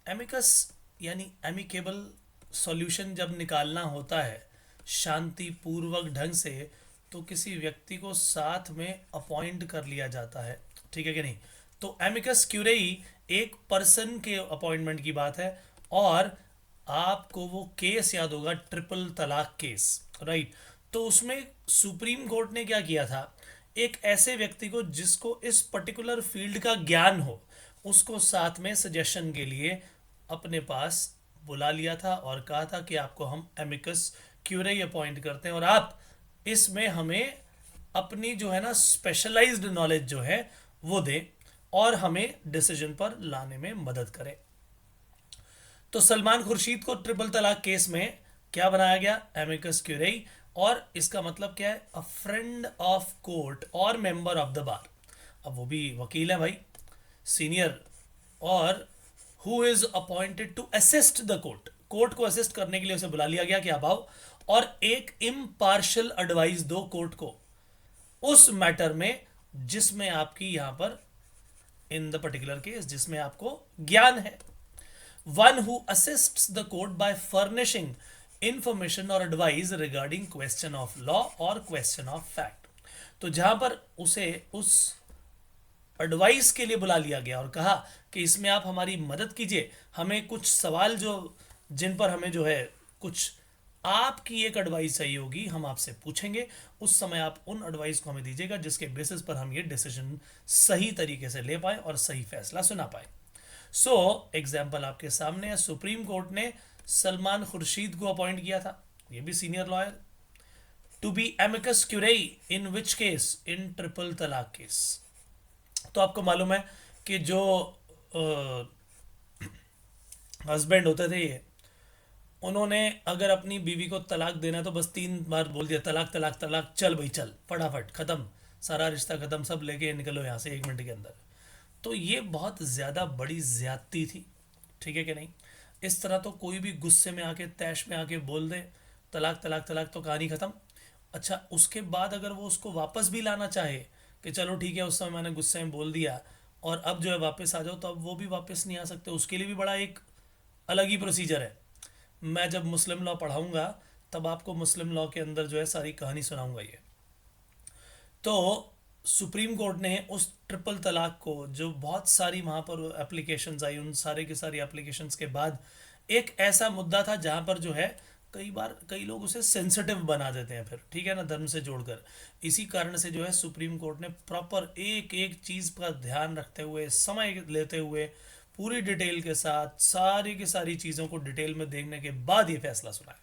एमिकस यानी एमिकेबल सॉल्यूशन जब निकालना होता है शांतिपूर्वक ढंग से, तो किसी व्यक्ति को साथ में अपॉइंट कर लिया जाता है, ठीक है कि नहीं। तो एमिकस क्यूरेई एक पर्सन के अपॉइंटमेंट की बात है। और आपको वो केस याद होगा, ट्रिपल तलाक केस, राइट। तो उसमें सुप्रीम कोर्ट ने क्या किया था, एक ऐसे व्यक्ति को जिसको इस पर्टिकुलर फील्ड का ज्ञान हो, उसको साथ में सजेशन के लिए अपने पास बुला लिया था और कहा था कि आपको हम एमिकस क्यूरे अपॉइंट करते हैं और आप इसमें हमें अपनी जो है ना स्पेशलाइज्ड नॉलेज जो है वो दें और हमें डिसीजन पर लाने में मदद करें। तो सलमान खुर्शीद को ट्रिपल तलाक केस में क्या बनाया गया, एमिकस क्यूरे। और इसका मतलब क्या है, अ फ्रेंड ऑफ कोर्ट और मेंबर ऑफ द बार। अब वो भी वकील है भाई, सीनियर, और who is appointed to assist the court, court को असिस्ट करने के लिए उसे बुला लिया गया कि आप आओ और एक इम्पार्शियल एडवाइस दो कोर्ट को उस मैटर में जिसमें आपकी यहां पर इन द पर्टिकुलर केस जिसमें आपको ज्ञान है। One who assists the court by furnishing information or advice regarding question of law or question of fact। तो जहां पर उसे उस एडवाइस के लिए बुला लिया गया और कहा कि इसमें आप हमारी मदद कीजिए, हमें कुछ सवाल जो जिन पर हमें जो है कुछ आपकी एक एडवाइस चाहिए होगी, हम आपसे पूछेंगे, उस समय आप उन एडवाइस को हमें दीजिएगा जिसके बेसिस पर हम ये डिसीजन सही तरीके से ले पाए और सही फैसला सुना पाए। सो एग्जाम्पल आपके सामने है, सुप्रीम कोर्ट ने सलमान खुर्शीद को अपॉइंट किया था, ये भी senior lawyer, to be amicus curiae in which case, in triple talaq case. तो आपको मालूम है कि जो हस्बैंड होते थे ये, उन्होंने अगर अपनी बीवी को तलाक देना है तो बस 3 बार बोल दिया, तलाक तलाक तलाक, चल भाई चल, फटाफट खत्म, सारा रिश्ता खत्म, सब लेके निकलो यहाँ से 1 मिनट के अंदर। तो ये बहुत ज़्यादा बड़ी ज्यादती थी, ठीक है कि नहीं। इस तरह तो कोई भी गुस्से में आके तैश में आके बोल दे तलाक तलाक तलाक तो कहानी ख़त्म। अच्छा, उसके बाद अगर वो उसको वापस भी लाना चाहे कि चलो ठीक है उस समय मैंने गुस्से में बोल दिया और अब जो है वापस आ जाओ, तो अब वो भी वापस नहीं आ सकते, उसके लिए भी बड़ा एक अलग ही प्रोसीजर है। मैं जब मुस्लिम लॉ पढ़ाऊंगा तब आपको मुस्लिम लॉ के अंदर जो है सारी कहानी सुनाऊंगा ये। तो सुप्रीम कोर्ट ने उस ट्रिपल तलाक को, जो बहुत सारी वहाँ पर एप्लीकेशंस आई, उन सारे की सारी एप्लीकेशंस के बाद एक ऐसा मुद्दा था जहाँ पर जो है कई बार कई लोग उसे सेंसिटिव बना देते हैं, फिर ठीक है ना, धर्म से जोड़कर। इसी कारण से जो है सुप्रीम कोर्ट ने प्रॉपर एक एक चीज़ का ध्यान रखते हुए, समय लेते हुए, पूरी डिटेल के साथ सारी की सारी चीज़ों को डिटेल में देखने के बाद ये फैसला सुनाया,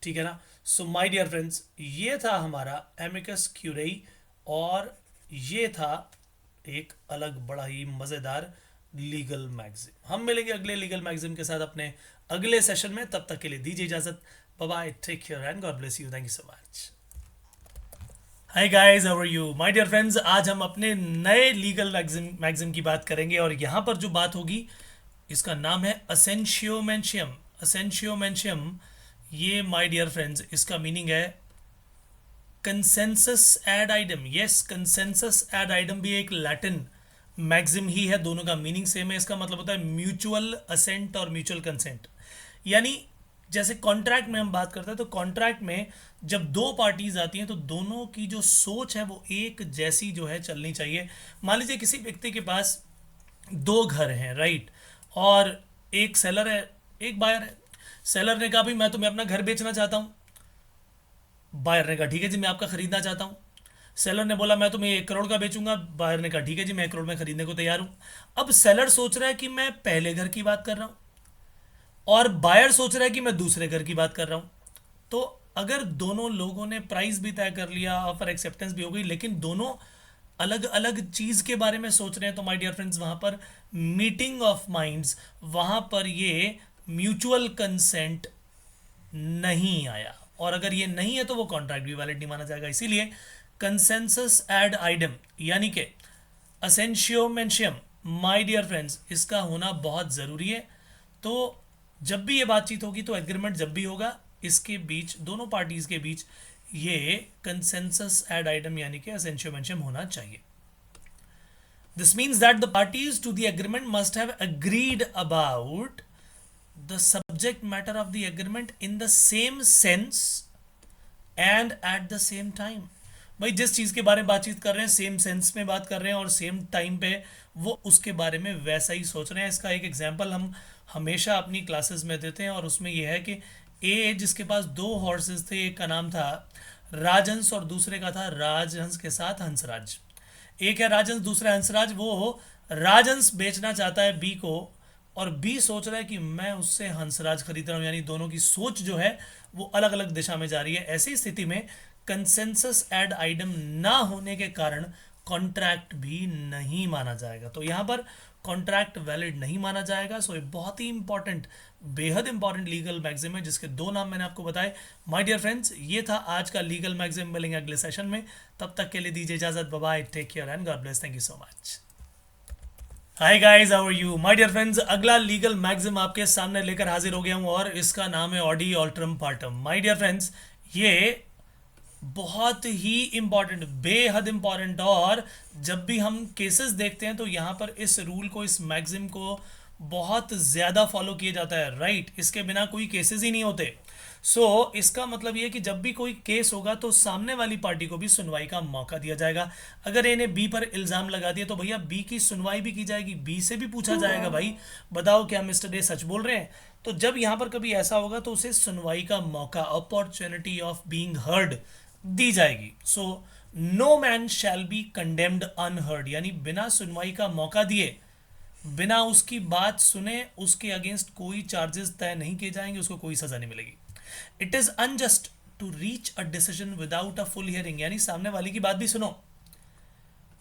ठीक है ना। सो माय डियर फ्रेंड्स, ये था हमारा एमिकस क्यूरेई, और ये था एक अलग बड़ा ही मज़ेदार लीगल मैगजीन। हम मिलेंगे अगले लीगल मैगजीन के साथ अपने अगले सेशन में, तब तक के लिए दीजिए इजाज़त। Bye bye, take care and God bless you, thank you so much. Hi guys, how are you my dear friends. आज हम अपने नए लीगल मैगजीन की बात करेंगे, और यहाँ पर जो बात होगी इसका नाम है असेंशियोमेंशियम। असेंशियोमेंशियम, ये माय डियर फ्रेंड्स इसका मीनिंग है कंसेंसस एड आइडम। यस, कंसेंसस एड आइडम भी एक लैटिन मैक्सिम ही है, दोनों का मीनिंग सेम है। इसका मतलब होता है म्यूचुअल असेंट और म्यूचुअल कंसेंट। यानी जैसे कॉन्ट्रैक्ट में हम बात करते हैं, तो कॉन्ट्रैक्ट में जब दो पार्टीज आती हैं तो दोनों की जो सोच है वो एक जैसी जो है चलनी चाहिए। मान लीजिए किसी व्यक्ति के पास दो घर हैं, राइट, और एक सेलर है एक बायर है। सेलर ने कहा भाई मैं तुम्हें अपना घर बेचना चाहता हूँ। बायर ने कहा ठीक है जी मैं आपका खरीदना चाहता हूँ। सेलर ने बोला मैं तुम्हें 1 करोड़ का बेचूंगा। बायर ने कहा ठीक है जी मैं 1 करोड़ में खरीदने को तैयार हूँ। अब सेलर सोच रहा है कि मैं पहले घर की बात कर रहा हूँ, और बायर सोच रहा है कि मैं दूसरे घर की बात कर रहा हूँ। तो अगर दोनों लोगों ने प्राइस भी तय कर लिया, ऑफर एक्सेप्टेंस भी हो गई, लेकिन दोनों अलग अलग चीज़ के बारे में सोच रहे हैं, तो माय डियर फ्रेंड्स वहाँ पर मीटिंग ऑफ माइंड्स, वहाँ पर ये म्यूचुअल कंसेंट नहीं आया, और अगर ये नहीं है तो वो कॉन्ट्रैक्ट भी वैलिड नहीं माना जाएगा। इसीलिए कंसेंसस एड आइडम यानी कि असेंशियोमेंशियम, माय डियर फ्रेंड्स, इसका होना बहुत ज़रूरी है। तो जब भी ये बातचीत होगी, तो एग्रीमेंट जब भी होगा, इसके बीच दोनों पार्टीज के बीच ये कंसेंसस एड आइडम यानी कि असेंशियोमेंशियम होना चाहिए। This means that the parties to the agreement must have agreed about the subject matter of the agreement in the same sense and at the same time। भाई जिस चीज़ के बारे में बातचीत कर रहे हैं सेम सेंस में बात कर रहे हैं और सेम टाइम पे वो उसके बारे में वैसा ही सोच रहे हैं। इसका एक एग्जांपल हम हमेशा अपनी क्लासेस में देते हैं, और उसमें यह है कि ए जिसके पास 2 हॉर्सेस थे, एक का नाम था राजहंस और दूसरे का था राजहंस के साथ हंसराज। एक है राजहंस, दूसरा हंसराज। वो राजहंस बेचना चाहता है बी को, और बी सोच रहा है कि मैं उससे हंसराज खरीद रहा हूँ, यानी दोनों की सोच जो है वो अलग अलग दिशा में जा रही है। ऐसी स्थिति में कंसेंसस एड आइडम ना होने के कारण कॉन्ट्रैक्ट भी नहीं माना जाएगा। तो यहाँ पर कॉन्ट्रैक्ट वैलिड नहीं माना जाएगा। सो ये बहुत ही इंपॉर्टेंट, बेहद इंपॉर्टेंट लीगल मैगजीम है, जिसके 2 नाम मैंने आपको बताए। माय डियर फ्रेंड्स, ये था आज का लीगल मैगजीम। मिलेंगे अगले सेशन में, तब तक के लिए दीजिए इजाजत। Bye bye, take care and God bless, thank you so much. Hi guys, how are you my dear friends. अगला लीगल मैगजीम आपके सामने लेकर हाजिर हो गया हूं, और इसका नाम है audi alteram partem. My dear friends, ये बहुत ही इंपॉर्टेंट, बेहद इंपॉर्टेंट, और जब भी हम केसेस देखते हैं तो यहाँ पर इस रूल को, इस मैगजीम को बहुत ज़्यादा फॉलो किया जाता है, राइट। इसके बिना कोई केसेस ही नहीं होते। सो इसका मतलब ये है कि जब भी कोई केस होगा तो सामने वाली पार्टी को भी सुनवाई का मौका दिया जाएगा। अगर इन्हें बी पर इल्ज़ाम लगा दिया तो भैया बी की सुनवाई भी की जाएगी, बी से भी पूछा जाएगा भाई बताओ क्या मिस्टर डे सच बोल रहे हैं। तो जब यहाँ पर कभी ऐसा होगा तो उसे सुनवाई का मौका, अपॉर्चुनिटी ऑफ बीइंग हर्ड दी जाएगी। So no man shall be condemned unheard, यानी बिना सुनवाई का मौका दिए, बिना उसकी बात सुने उसके अगेंस्ट कोई चार्जेस तय नहीं किए जाएंगे, उसको कोई सजा नहीं मिलेगी। It is unjust to reach a decision without a full hearing, यानी सामने वाले की बात भी सुनो।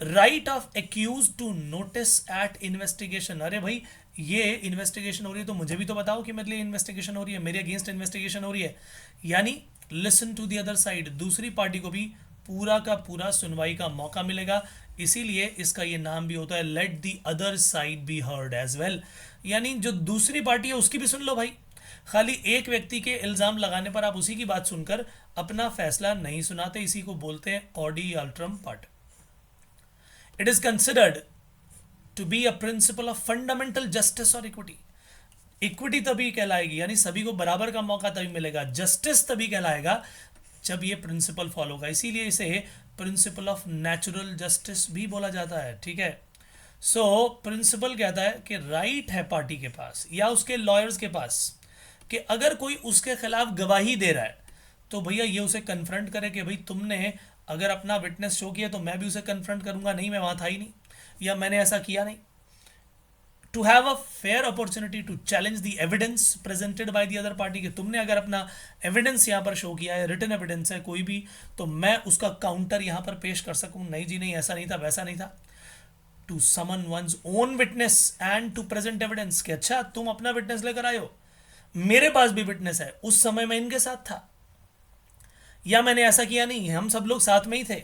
Right of accused to notice at investigation, अरे भाई ये इन्वेस्टिगेशन हो रही है तो मुझे भी तो बताओ कि मेरे लिए इन्वेस्टिगेशन हो रही है, मेरे अगेंस्ट इन्वेस्टिगेशन हो रही है। यानी listen to the other side, दूसरी पार्टी को भी पूरा का पूरा सुनवाई का मौका मिलेगा। इसीलिए इसका ये नाम भी होता है let the other side be heard as well, यानी जो दूसरी पार्टी है उसकी भी सुन लो भाई। खाली एक व्यक्ति के इल्जाम लगाने पर आप उसी की बात सुनकर अपना फैसला नहीं सुनाते, इसी को बोलते हैं audi alteram partem. It is considered to be a principle of fundamental justice और इक्विटी। इक्विटी तभी कहलाएगी, यानी सभी को बराबर का मौका तभी मिलेगा, जस्टिस तभी कहलाएगा जब ये प्रिंसिपल फॉलो होगा। इसीलिए इसे प्रिंसिपल ऑफ नेचुरल जस्टिस भी बोला जाता है, ठीक है। सो प्रिंसिपल कहता है कि राइट है पार्टी के पास या उसके लॉयर्स के पास कि अगर कोई उसके खिलाफ गवाही दे रहा है तो भैया ये उसे कन्फ्रंट करे कि भाई तुमने अगर अपना विटनेस शो किया तो मैं भी उसे कन्फ्रंट करूंगा, नहीं मैं वहां था ही नहीं या मैंने ऐसा किया नहीं। To have a fair opportunity to challenge the evidence presented by the other party, के तुमने अगर अपना एविडेंस यहाँ पर शो किया है, रिटन एविडेंस है कोई भी, तो मैं उसका काउंटर यहाँ पर पेश कर सकूं, नहीं जी नहीं ऐसा नहीं था वैसा नहीं था। To summon one's own witness and to present evidence, कि अच्छा तुम अपना विटनेस लेकर आए हो, मेरे पास भी विटनेस है, उस समय मैं इनके साथ था या मैंने ऐसा किया नहीं, हम सब लोग साथ में ही थे,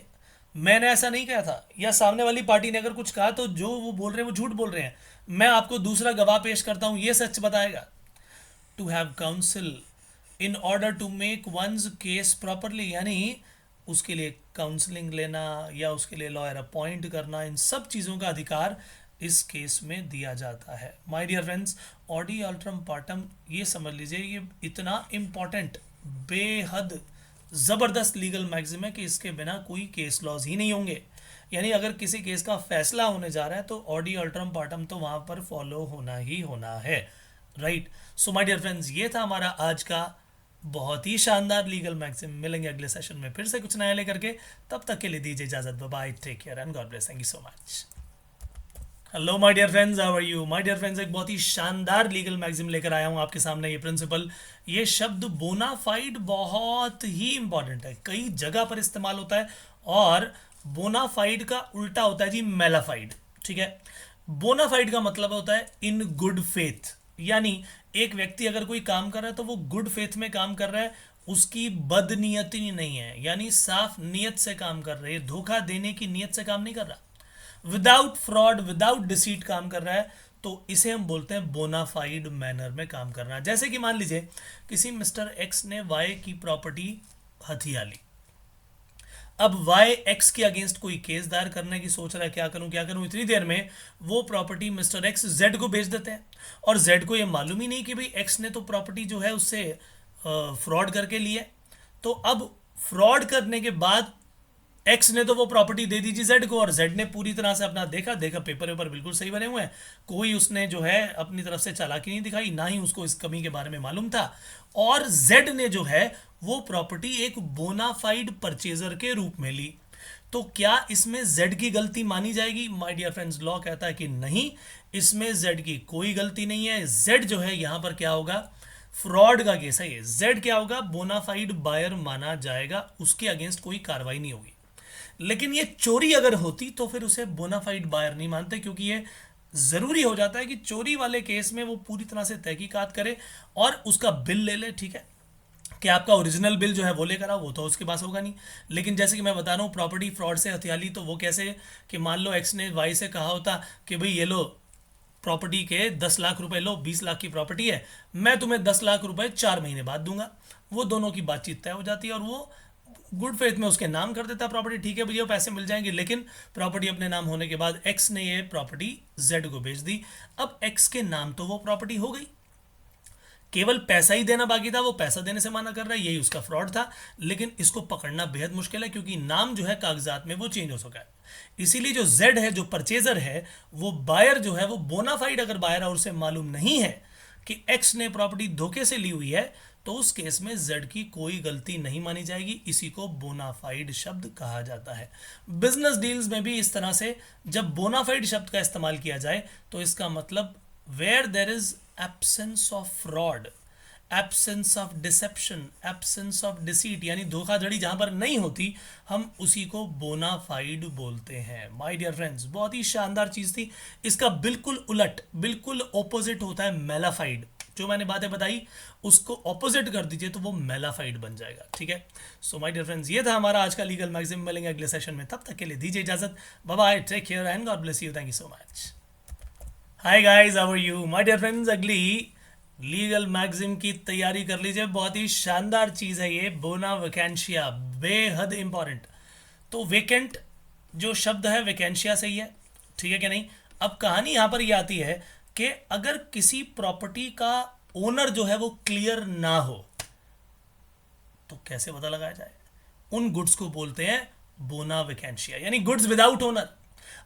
मैंने ऐसा नहीं कहा था, या सामने वाली पार्टी ने अगर कुछ कहा तो जो वो बोल रहे हैं वो झूठ बोल रहे हैं, मैं आपको दूसरा गवाह पेश करता हूं ये सच बताएगा। To have counsel in order to make one's case properly, यानी उसके लिए काउंसलिंग लेना या उसके लिए लॉयर अपॉइंट करना, इन सब चीज़ों का अधिकार इस केस में दिया जाता है। My dear friends, audi alteram partem ये समझ लीजिए ये इतना इम्पॉर्टेंट, बेहद ज़बरदस्त लीगल मैक्सिम है कि इसके बिना कोई केस लॉज ही नहीं होंगे। यानी अगर किसी केस का फैसला होने जा रहा है तो ऑडी अल्ट्रम पार्टम तो वहाँ पर फॉलो होना ही होना है, right. So my dear friends, ये था हमारा आज का बहुत ही शानदार लीगल मैक्सिम। मिलेंगे अगले सेशन में फिर से कुछ नया लेकर के, तब तक के लिए दीजिए इजाजत, bye bye, take care and God bless, thank you so much. Hello my dear friends, how are you. My dear friends, एक बहुत ही शानदार लीगल मैगजीन लेकर आया हूँ आपके सामने। ये प्रिंसिपल, ये शब्द बोनाफाइड बहुत ही इंपॉर्टेंट है, कई जगह पर इस्तेमाल होता है, और बोनाफाइड का उल्टा होता है जी मेलाफाइड, ठीक है। बोनाफाइड का मतलब होता है इन गुड फेथ, यानी एक व्यक्ति अगर कोई काम कर रहा है तो वो गुड फेथ में काम कर रहा है, उसकी बदनीयती नहीं है, यानी साफ नीयत से काम कर रहे हैं, धोखा देने की नीयत से काम नहीं कर रहा, विदाउट फ्रॉड विदाउट डिसीट काम कर रहा है, तो इसे हम बोलते हैं बोनाफाइड मैनर में काम करना। जैसे कि मान लीजिए किसी मिस्टर एक्स ने वाई की प्रॉपर्टी हथिया ली, अब वाई एक्स के अगेंस्ट कोई केस दायर करने की सोच रहा है, क्या करूं क्या करूं, इतनी देर में वो प्रॉपर्टी मिस्टर एक्स जेड को बेच देते हैं, और जेड को ये मालूम ही नहीं कि भाई एक्स ने तो प्रॉपर्टी जो है उससे फ्रॉड करके ली है। तो अब फ्रॉड करने के बाद एक्स ने तो वो प्रॉपर्टी दे दी जी जेड को, और जेड ने पूरी तरह से अपना देखा पेपर वेपर बिल्कुल सही बने हुए हैं, कोई उसने जो है अपनी तरफ से चालाकी नहीं दिखाई, ना ही उसको इस कमी के बारे में मालूम था, और जेड ने जो है वो प्रॉपर्टी एक बोनाफाइड परचेजर के रूप में ली। तो क्या इसमें जेड की गलती मानी जाएगी? माय डियर फ्रेंड्स, लॉ कहता है कि नहीं, इसमें जेड की कोई गलती नहीं है। जेड जो है यहां पर क्या होगा, फ्रॉड का केस है ये, जेड क्या होगा, बोनाफाइड बायर माना जाएगा, उसके अगेंस्ट कोई कार्रवाई नहीं होगी। लेकिन ये चोरी अगर होती तो फिर उसे बोनाफाइड बायर नहीं मानते, क्योंकि ये जरूरी हो जाता है कि चोरी वाले केस में वो पूरी तरह से तहकीकात करे और उसका बिल ले ले, ठीक है, कि आपका ओरिजिनल बिल जो है वो लेकर आओ, वो तो उसके पास होगा नहीं। लेकिन जैसे कि मैं बता रहा हूँ प्रॉपर्टी फ्रॉड से हथिया ली, तो वो कैसे कि मान लो एक्स ने वाई से कहा होता कि भाई ये लो प्रॉपर्टी के 10 लाख रुपए लो, 20 लाख की प्रॉपर्टी है, मैं तुम्हें 10 लाख रुपए 4 महीने बाद दूंगा। वो दोनों की बातचीत तय हो जाती है और वो गुड फेथ में उसके नाम कर देता प्रॉपर्टी, ठीक है भैया पैसे मिल जाएंगे। लेकिन प्रॉपर्टी अपने नाम होने के बाद एक्स ने ये प्रॉपर्टी जेड को बेच दी, अब एक्स के नाम तो वो प्रॉपर्टी हो गई, केवल पैसा ही देना बाकी था, वो पैसा देने से मना कर रहा है, यही उसका फ्रॉड था। लेकिन इसको पकड़ना बेहद मुश्किल है, क्योंकि नाम जो है कागजात में वो चेंज हो सका है। इसीलिए जो जेड है, जो परचेजर है, वो बायर जो है वो बोनाफाइड अगर बायर और उसे मालूम नहीं है कि एक्स ने प्रॉपर्टी धोखे से ली हुई है, तो उस केस में जेड की कोई गलती नहीं मानी जाएगी। इसी को बोनाफाइड शब्द कहा जाता है। बिजनेस डील्स में भी इस तरह से जब बोनाफाइड शब्द का इस्तेमाल किया जाए तो इसका मतलब where there is absence of fraud, absence of deception, absence of deceit, यानी धोखाधड़ी जहां पर नहीं होती, हम उसी को बोनाफाइड बोलते हैं। माय डियर फ्रेंड्स, बहुत ही शानदार चीज थी। इसका बिल्कुल उलट, बिल्कुल ऑपोजिट होता है मेलाफाइड। जो मैंने बातें बताई उसको ऑपोजिट कर दीजिए तो वो मेलाफाइड बन जाएगा, ठीक है। सो माय डियर फ्रेंड्स, ये था हमारा आज का लीगल मैगजीन। मिलेंगे अगले सेशन में, तब तक के लिए दीजिए इजाजत, bye bye, take care and God bless you, thank you so much. Hi guys, how are you. My dear friends, अगली लीगल मैगजिम की तैयारी कर लीजिए, बहुत ही शानदार चीज है ये, बोना वैकेंशिया, बेहद इंपॉर्टेंट। तो वेकेंट जो शब्द है वैकेंशिया से ही है, ठीक है कि नहीं। अब कहानी यहां पर ये आती है कि अगर किसी प्रॉपर्टी का ओनर जो है वो क्लियर ना हो तो कैसे पता लगाया जाए। उन गुड्स को बोलते हैं बोना वैकेंशिया, यानी गुड्स विदाउट ओनर।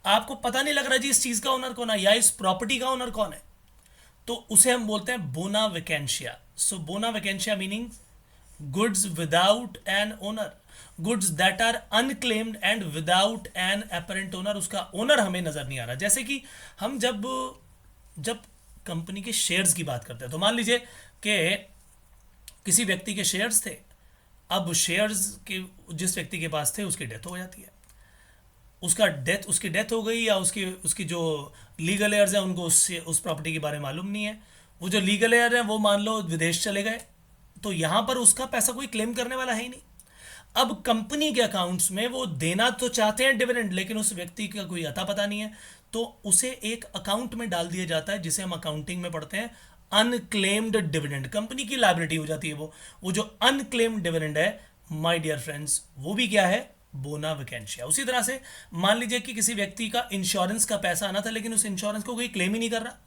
आपको पता नहीं लग रहा जी इस चीज का ओनर कौन है या इस प्रॉपर्टी का ओनर कौन है, तो उसे हम बोलते हैं बोना vacantia. So bona vacantia meaning goods without an owner, goods that are unclaimed and without an apparent owner, उसका ओनर हमें नजर नहीं आ रहा। जैसे कि हम जब जब कंपनी के शेयर्स की बात करते हैं तो मान लीजिए कि किसी व्यक्ति के शेयर्स थे, अब शेयर्स के जिस व्यक्ति के पास थे उसकी डेथ हो जाती है, उसकी डेथ हो गई, या उसकी उसकी जो लीगल एयर्स हैं उनको उस प्रॉपर्टी के बारे में मालूम नहीं है। वो जो लीगल एयर है वो मान लो विदेश चले गए, तो यहां पर उसका पैसा कोई क्लेम करने वाला है ही नहीं। अब कंपनी के अकाउंट्स में वो देना तो चाहते हैं डिविडेंड, लेकिन उस व्यक्ति का कोई अता पता नहीं है, तो उसे एक अकाउंट में डाल दिया जाता है जिसे हम अकाउंटिंग में पढ़ते हैं अनक्लेम्ड डिविडेंड। कंपनी की लायबिलिटी हो जाती है वो जो अनक्लेम्ड डिविडेंड है माय डियर फ्रेंड्स, वो भी क्या है, बोना वैकेंशिया। उसी तरह से मान लीजिए कि किसी व्यक्ति का इंश्योरेंस का पैसा आना था लेकिन उस इंश्योरेंस को कोई क्लेम ही नहीं कर रहा,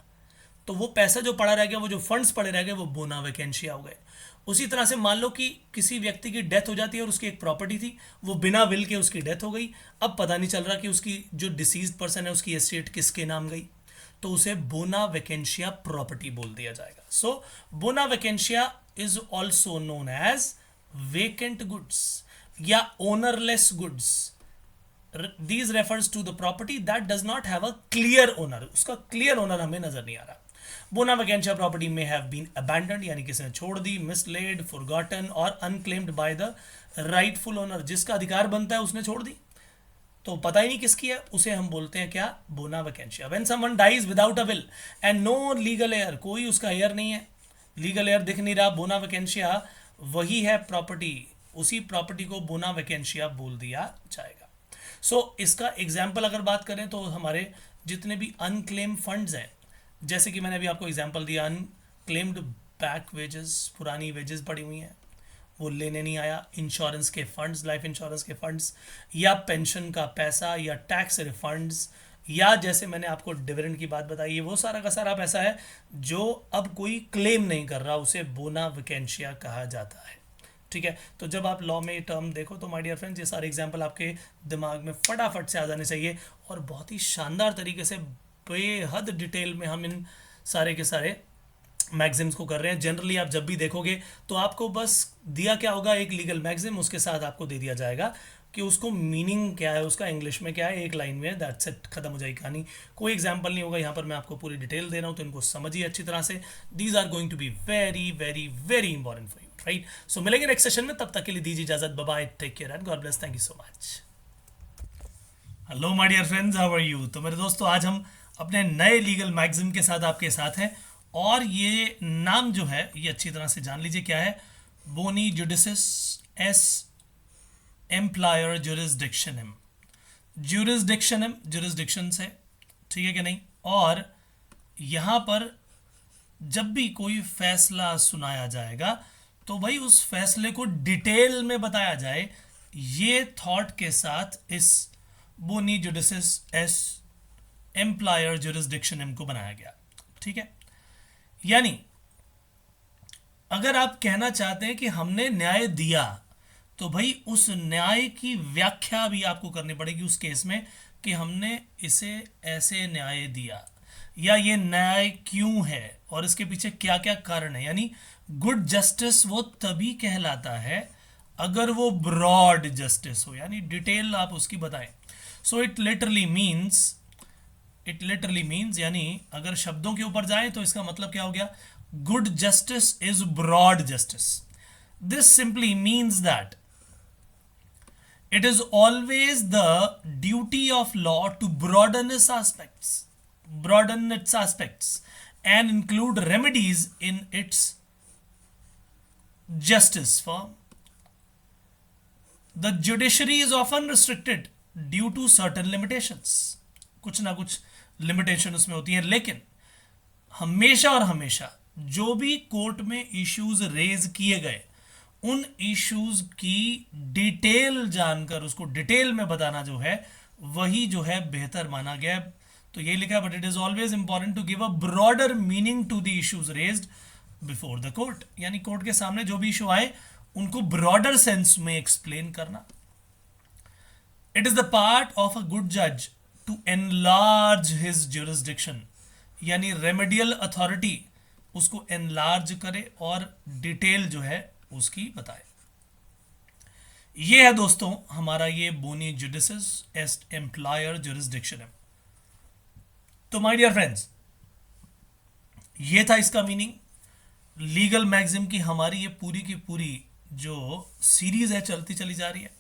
तो वो पैसा जो पड़ा रह गया, वो जो फंड्स पड़े रह गए, वो बोना वैकेंशिया हो गए। उसी तरह से मान लो कि किसी व्यक्ति की डेथ हो जाती है और उसकी एक प्रॉपर्टी थी, वो बिना विल के उसकी डेथ हो गई, अब पता नहीं चल रहा कि उसकी जो डिसीज्ड पर्सन है उसकी एस्टेट किसके नाम गई, तो उसे बोना वैकेंशिया प्रॉपर्टी बोल दिया जाएगा। So bona vacantia is also known as vacant goods या ownerless goods. These refers to the property that does not have a clear owner, उसका क्लियर ओनर हमें नजर नहीं आ रहा। बोना वैकेंशिया प्रॉपर्टी में हैव बीन अबैंडन्ड, यानी किसी ने छोड़ दी, मिसलेड, फॉरगॉटन और unclaimed by the rightful owner, जिसका अधिकार बनता है उसने छोड़ दी, तो पता ही नहीं किसकी है, उसे हम बोलते हैं क्या, bona vacantia. When someone dies without a will and no legal heir, कोई उसका एयर नहीं है, लीगल एयर दिख नहीं रहा, बोना वैकेंशिया वही है प्रॉपर्टी, उसी प्रॉपर्टी को बोना वैकेंशिया बोल दिया जाएगा। सो इसका एग्जाम्पल अगर बात करें तो हमारे जितने भी अनक्लेम फंड्स हैं, जैसे कि मैंने अभी आपको एग्जांपल दिया, अनक्लेम्ड बैक वेजेस, पुरानी वेजेस पड़ी हुई हैं वो लेने नहीं आया, इंश्योरेंस के फंड्स, लाइफ इंश्योरेंस के फंड्स, या पेंशन का पैसा, या टैक्स रिफंड्स, या जैसे मैंने आपको डिविडेंड की बात बताई, ये वो सारा का सारा पैसा है जो अब कोई क्लेम नहीं कर रहा, उसे बोना वैकेंशिया कहा जाता है। ठीक है, तो जब आप लॉ में ये टर्म देखो तो माय डियर फ्रेंड्स ये सारे एग्जाम्पल आपके दिमाग में फटाफट से आ जाने चाहिए, और बहुत ही शानदार तरीके से बेहद डिटेल में हम इन सारे के सारे मैगजिम्स को कर रहे हैं। जनरली आप जब भी देखोगे तो आपको बस दिया क्या होगा, एक लीगल मैगजिम, उसके साथ आपको दे दिया जाएगा कि उसको मीनिंग क्या है, उसका इंग्लिश में क्या है, एक लाइन में, दैट्स इट, खत्म हो जाएगी कहानी। कोई एग्जांपल नहीं होगा यहाँ पर, मैं आपको पूरी डिटेल दे रहा हूँ तो इनको समझिए अच्छी तरह से। These are going to be very very very important for you, right. So मिलेंगे नेक्स्ट सेशन में, तब तक के लिए दीजिए इजाजत, bye bye, take care and God bless, thank you so much. Hello my dear friends, how are you. तो मेरे दोस्तों आज हम अपने नए लीगल मैगजिम के साथ आपके साथ हैं, और ये नाम जो है ये अच्छी तरह से जान लीजिए क्या है, बोनी जुडिसिस एस एम्प्लॉयर जुरिस्डिक्शनम, जुरिस्डिक्शनम जुरिस्डिक्शन से, ठीक है कि नहीं। और यहाँ पर जब भी कोई फैसला सुनाया जाएगा तो भाई उस फैसले को डिटेल में बताया जाए, ये थॉट के साथ इस बोनी जुडिसिस एस एम्प्लॉयर जुरिस्डिक्शनम को बनाया गया, ठीक है। यानी अगर आप कहना चाहते हैं कि हमने न्याय दिया, तो भाई उस न्याय की व्याख्या भी आपको करनी पड़ेगी उस केस में कि हमने इसे ऐसे न्याय दिया, या ये न्याय क्यों है और इसके पीछे क्या क्या कारण है। यानी गुड जस्टिस वो तभी कहलाता है अगर वो ब्रॉड जस्टिस हो, यानी डिटेल आप उसकी बताएं। सो इट लिटरली मीन्स यानी अगर शब्दों के ऊपर जाए तो इसका मतलब क्या हो गया, good justice is broad justice. This simply means that it is always the duty of law to broaden its aspects and include remedies in its justice form. The judiciary is often restricted due to certain limitations. कुछ ना कुछ limitation उसमें होती है, लेकिन हमेशा और हमेशा जो भी कोर्ट में इश्यूज रेज किए गए उन इश्यूज की डिटेल जानकर उसको डिटेल में बताना जो है वही जो है बेहतर माना गया है। तो ये लिखा है, but it is always important to give a broader meaning to the issues raised before the court, यानी कोर्ट के सामने जो भी इशू आए उनको ब्रॉडर सेंस में एक्सप्लेन करना। It is the part of a good जज टू एनलार्ज हिज ज्यूरिसडिक्शन, यानी रेमेडियल अथॉरिटी उसको एनलार्ज करे और डिटेल जो है उसकी बताए। ये है दोस्तों हमारा ये बोनी जुडिसिस एस्ट एम्प्लॉयर ज्यूरिसडिक्शन है। तो माय डियर फ्रेंड्स, ये था इसका मीनिंग। लीगल मैगजिम की हमारी ये पूरी की पूरी जो सीरीज है चलती चली जा रही है,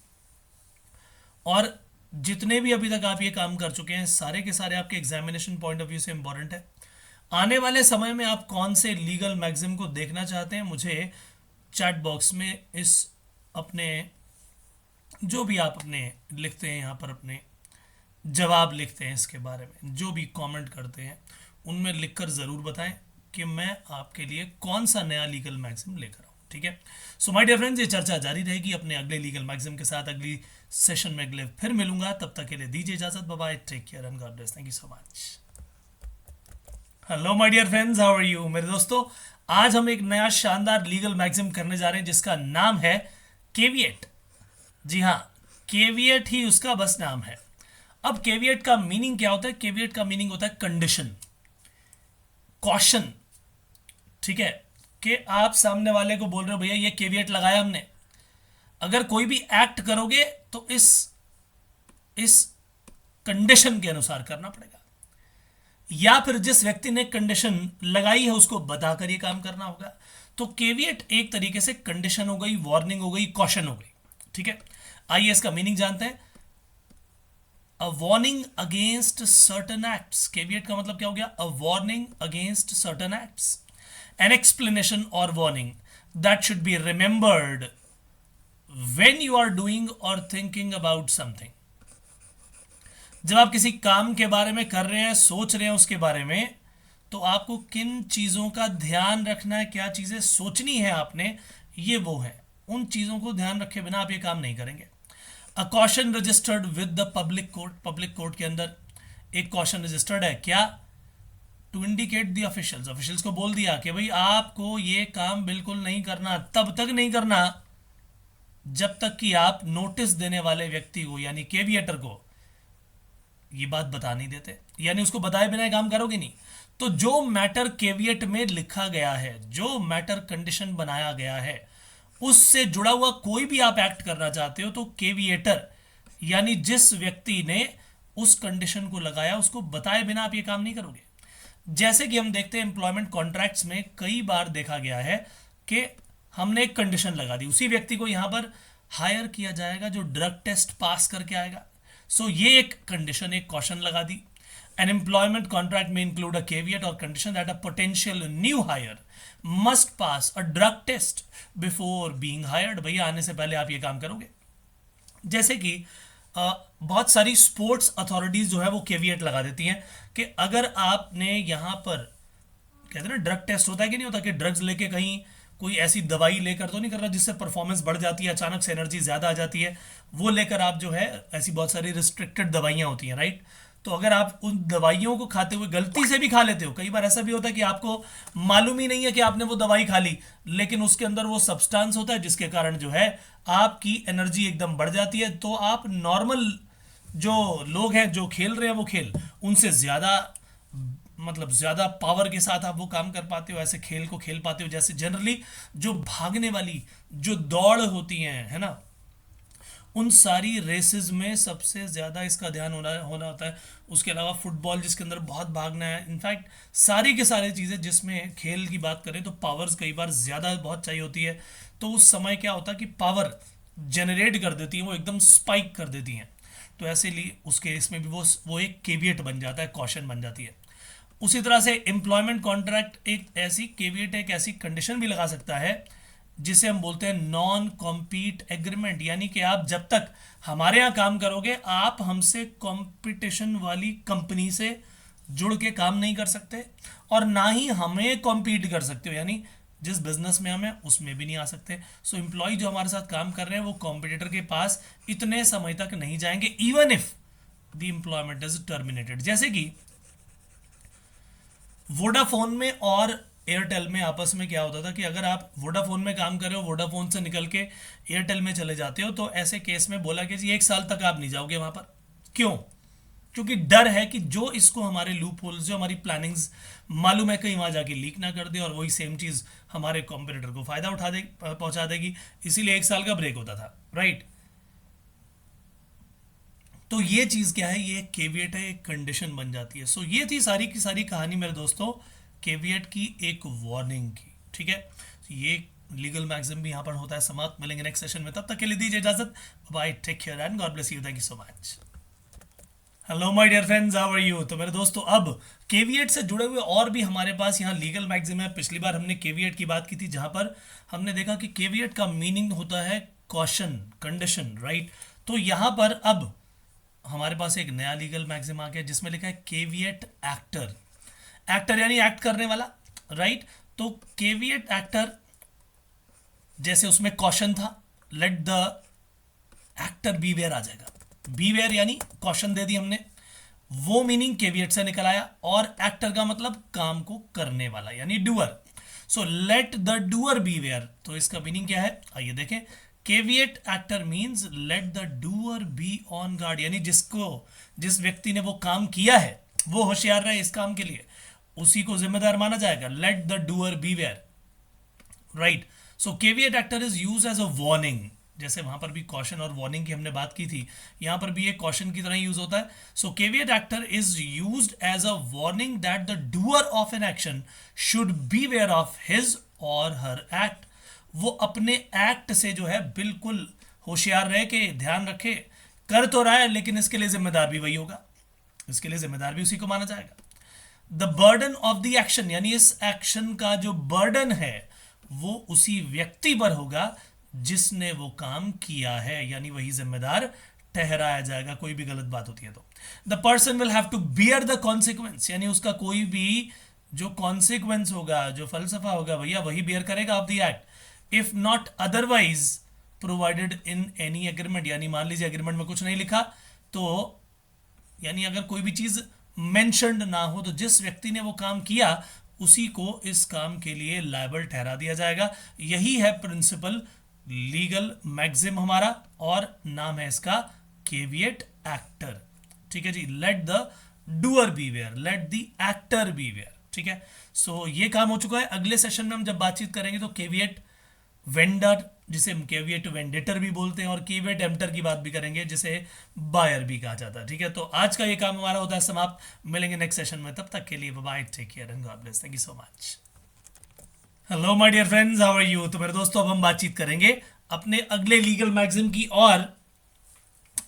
और जितने भी अभी तक आप ये काम कर चुके हैं सारे के सारे आपके एग्जामिनेशन पॉइंट ऑफ व्यू से इंपॉर्टेंट है। आने वाले समय में आप कौन से लीगल मैगजिम को देखना चाहते हैं, मुझे चैट बॉक्स में इस अपने जो भी आप अपने लिखते हैं यहाँ पर अपने जवाब लिखते हैं इसके बारे में, जो भी कमेंट करते हैं उनमें लिखकर ज़रूर बताएं कि मैं आपके लिए कौन सा नया लीगल मैगजिम लेकर आऊँ। ठीक है, सो माय डियर फ्रेंड्स, ये चर्चा जारी रहेगी अपने अगले लीगल मैगजिम के साथ। अगली सेशन में अगले फिर मिलूंगा, तब तक के लिए दीजिए इजाजत। Bye bye, take care and God bless, thank you so much. Hello my dear friends, how are you. मेरे दोस्तों, आज हम एक नया शानदार लीगल मैगजिम करने जा रहे हैं जिसका नाम है केविएट। जी हाँ, केविएट ही उसका बस नाम है। अब केविएट का मीनिंग क्या होता है? केविएट का मीनिंग होता है कंडीशन, कॉशन। ठीक है, कि आप सामने वाले को बोल रहे हो भैया ये केविएट लगाया हमने, अगर कोई भी एक्ट करोगे तो इस कंडीशन के अनुसार करना पड़ेगा, या फिर जिस व्यक्ति ने कंडीशन लगाई है उसको बताकर ये काम करना होगा। तो केविएट एक तरीके से कंडीशन हो गई, वार्निंग हो गई, कॉशन हो गई। ठीक है, आइए इसका मीनिंग जानते हैं। A warning against certain acts. Caveat का मतलब क्या हो गया? A warning against certain acts, an explanation और warning that should be remembered when you are doing और थिंकिंग अबाउट समथिंग। जब आप किसी काम के बारे में कर रहे हैं, सोच रहे हैं उसके बारे में, तो आपको किन चीज़ों का ध्यान रखना है, क्या चीज़ें सोचनी है आपने, ये वो है। उन चीज़ों को ध्यान रखे बिना आप ये काम नहीं करेंगे। A caution registered with the public court. Public court के अंदर एक कॉशन रजिस्टर्ड है, क्या? To indicate the officials. Officials को बोल दिया कि भाई आपको ये काम बिल्कुल नहीं करना, तब तक नहीं करना जब तक कि आप नोटिस देने वाले व्यक्ति को यानी केविएटर को ये बात बता नहीं देते, यानी उसको बताए बिना काम करोगे नहीं। तो जो मैटर केविएट में लिखा गया है, जो मैटर कंडीशन बनाया गया है, उससे जुड़ा हुआ कोई भी आप एक्ट करना चाहते हो तो केविएटर यानी जिस व्यक्ति ने उस कंडीशन को लगाया उसको बताए बिना आप ये काम नहीं करोगे। जैसे कि हम देखते हैं एम्प्लॉयमेंट कॉन्ट्रैक्ट्स में कई बार देखा गया है कि हमने एक कंडीशन लगा दी, उसी व्यक्ति को यहां पर हायर किया जाएगा जो ड्रग टेस्ट पास करके आएगा। सो ये एक कंडीशन, एक कॉशन लगा दी। एन एम्प्लॉयमेंट कॉन्ट्रैक्ट में इंक्लूड अ केविएट और condition that a potential new hire must pass a drug test before being hired. भैया आने से पहले आप ये काम करोगे। जैसे कि बहुत सारी स्पोर्ट्स अथॉरिटीज जो है वो केविएट लगा देती हैं कि अगर आपने यहाँ पर कहते हैं ना ड्रग टेस्ट होता है कि नहीं होता, कि ड्रग्स लेके कहीं कोई ऐसी दवाई लेकर तो नहीं कर रहा जिससे परफॉर्मेंस बढ़ जाती है, अचानक से एनर्जी ज़्यादा आ जाती है, वो लेकर आप जो है, ऐसी बहुत सारी रिस्ट्रिक्टेड दवाइयाँ होती हैं, राइट। तो अगर आप उन दवाइयों को खाते हुए गलती से भी खा लेते हो, कई बार ऐसा भी होता है कि आपको मालूम ही नहीं है कि आपने वो दवाई खा ली, लेकिन उसके अंदर वो सब्सटेंस होता है जिसके कारण जो है आपकी एनर्जी एकदम बढ़ जाती है, तो आप नॉर्मल जो लोग हैं जो खेल रहे हैं वो खेल उनसे ज़्यादा मतलब ज़्यादा पावर के साथ आप वो काम कर पाते हो, ऐसे खेल को खेल पाते हो। जैसे जनरली जो भागने वाली जो दौड़ होती हैं, है ना, उन सारी रेसेस में सबसे ज़्यादा इसका ध्यान होना होता है। उसके अलावा फुटबॉल जिसके अंदर बहुत भागना है, इनफैक्ट सारी के सारी चीज़ें जिसमें खेल की बात करें तो पावर्स कई बार ज़्यादा बहुत चाहिए होती है, तो उस समय क्या होता है कि पावर जनरेट कर देती हैं, वो एकदम स्पाइक कर देती हैं। तो ऐसे लिए उस केस में भी वो एक केविएट बन जाता है, कॉशन बन जाती है। उसी तरह से एम्प्लॉयमेंट कॉन्ट्रैक्ट एक ऐसी केविएट, एक ऐसी कंडीशन भी लगा सकता है जिसे हम बोलते हैं नॉन कॉम्पीट एग्रीमेंट, यानी कि आप जब तक हमारे यहाँ काम करोगे आप हमसे कंपटीशन वाली कंपनी से जुड़ के काम नहीं कर सकते और ना ही हमें कॉम्पीट कर सकते हो, यानी जिस बिजनेस में हमें उसमें भी नहीं आ सकते। सो एम्प्लॉय जो हमारे साथ काम कर रहे हैं वो कॉम्पिटिटर के पास इतने समय तक नहीं जाएंगे even if the employment is terminated. जैसे कि वोडाफोन में और एयरटेल में आपस में क्या होता था कि अगर आप वोडाफोन में काम कर रहे हो, वोडाफोन से निकल के एयरटेल में चले जाते हो, तो ऐसे केस में बोला कि जी 1 साल तक आप नहीं जाओगे वहां पर। क्यों? क्योंकि डर है कि जो इसको हमारे लूप होल्स, जो हमारी प्लानिंग्स मालूम है कहीं वहां जाके लीक ना कर दे और वही सेम चीज हमारे कॉम्पिटिटर को फायदा उठा दे पहुंचा देगी, इसीलिए 1 साल का ब्रेक होता था, राइट। तो ये चीज क्या है, ये एक केविएट है, एक कंडीशन बन जाती है। सो ये थी सारी की सारी कहानी मेरे दोस्तों केविएट की, एक वार्निंग की, ठीक है। ये लीगल मैक्सिम भी यहां पर होता है समाप्त। मिलेंगे नेक्स्ट सेशन में, तब तक के लिए दीजिए इजाजत। Bye, take care and God bless you, thank you so much. Hello my dear friends, how are you. तो मेरे दोस्तों अब केविएट से जुड़े हुए और भी हमारे पास यहाँ लीगल मैक्सिम है। पिछली बार हमने केविएट की बात की थी जहां पर हमने देखा कि केविएट का मीनिंग होता है कॉशन, कंडीशन, राइट। तो यहां पर अब हमारे पास एक नया लीगल मैक्सिम आ गया जिसमें लिखा है केविएट एक्टर। एक्टर यानी एक्ट करने वाला, राइट। तो केविएट एक्टर जैसे उसमें कॉशन था, लेट द एक्टर बीवेयर आ जाएगा। बीवेयर यानी कॉशन दे दी हमने, वो मीनिंग केविएट से निकल आया। और एक्टर का मतलब काम को करने वाला यानी doer. So let the doer beware, तो इसका मीनिंग क्या है आइए देखें। Caveat actor means late the doer be on guard, यानी जिस व्यक्ति ने वो काम किया है वो होशियार रहे इस काम के लिए, उसी को जिम्मेदार माना जाएगा। Let the doer beware, right. So caveat actor is use as a warning, जैसे वहां पर भी कॉशन और वार्निंग की हमने बात की थी, यहां पर भी ये कॉशन की तरह यूज होता है। So caveat actor is used as a warning that the doer of an action should beware of his or her act. वो अपने एक्ट से जो है बिल्कुल होशियार रहे, कि ध्यान रखे कर तो रहा है लेकिन इसके लिए जिम्मेदार भी वही होगा, इसके लिए जिम्मेदार भी उसी को माना जाएगा। The burden of the action, यानी इस एक्शन का जो बर्डन है वो उसी व्यक्ति पर होगा जिसने वो काम किया है, यानी वही जिम्मेदार ठहराया जाएगा कोई भी गलत बात होती है तो। The person will have to bear the consequence, यानी उसका कोई भी जो कॉन्सिक्वेंस होगा, जो फलसफा होगा भैया वही बियर करेगा of the act, if not otherwise provided in any agreement. यानी मान लीजिए एग्रीमेंट में कुछ नहीं लिखा तो, यानी अगर कोई भी चीज मेंशन्ड ना हो तो जिस व्यक्ति ने वो काम किया उसी को इस काम के लिए लायबल ठहरा दिया जाएगा। यही है प्रिंसिपल लीगल मैक्सिम हमारा, और नाम है इसका केविएट एक्टर, ठीक है जी। Let the doer beware, let the actor beware, ठीक है। सो ये काम हो चुका है। अगले सेशन में हम जब बातचीत करेंगे तो केविएट वेंडर, जिसे हम केविएट वेंडेटर भी बोलते हैं, और केविएट एम्प्टर की बात भी करेंगे जिसे बायर भी कहा जाता है, ठीक है। तो आज का ये काम हमारा होता है समाप्त। मिलेंगे नेक्स्ट सेशन में, तब तक के लिए bye, take care and God bless, thank you so much. Hello my dear friends, how are you. तो मेरे दोस्तों अब हम बातचीत करेंगे अपने अगले लीगल मैक्सिम की, और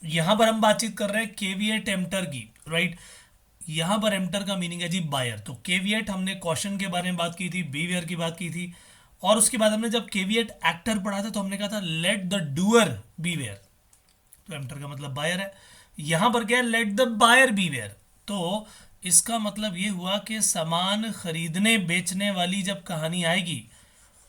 यहां पर हम बातचीत कर रहे हैं केविएट एम्प्टर की, राइट। यहां पर एम्प्टर का मीनिंग है जी बायर। तो केविएट हमने कॉशन के बारे में बात की थी, बीवेयर की बात की थी, और उसके बाद हमने जब केविएट एक्टर पढ़ा था तो हमने कहा था लेट द डूअर बीवेयर, तो एम्प्टर का मतलब बायर है। यहां पर क्या है, लेट द बायर बीवेयर। तो इसका मतलब ये हुआ कि सामान खरीदने बेचने वाली जब कहानी आएगी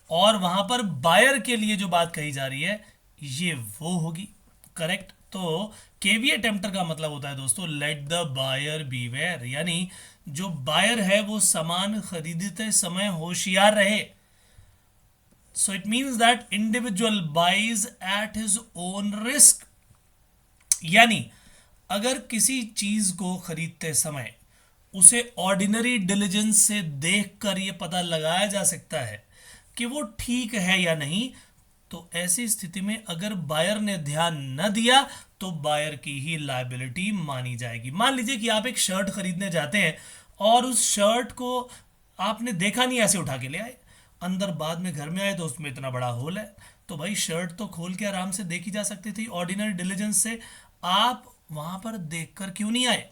और वहां पर बायर के लिए जो बात कही जा रही है ये वो होगी, करेक्ट। तो केविएट एम्प्टर का मतलब होता है दोस्तों लेट द बायर बीवेयर, यानी जो बायर है वो सामान खरीदते समय होशियार रहे। So it means that individual buys at his own risk, यानी अगर किसी चीज को खरीदते समय उसे ऑर्डिनरी डिलिजेंस से देखकर यह पता लगाया जा सकता है कि वो ठीक है या नहीं, तो ऐसी स्थिति में अगर बायर ने ध्यान न दिया तो बायर की ही लायबिलिटी मानी जाएगी। मान लीजिए कि आप एक शर्ट खरीदने जाते हैं और उस शर्ट को आपने देखा नहीं, ऐसे उठा के ले आए, अंदर बाद में घर में आए तो उसमें इतना बड़ा होल है, तो भाई शर्ट तो खोल के आराम से देखी जा सकती थी ऑर्डिनरी डिलीजेंस से, आप वहां पर देखकर क्यों नहीं आए।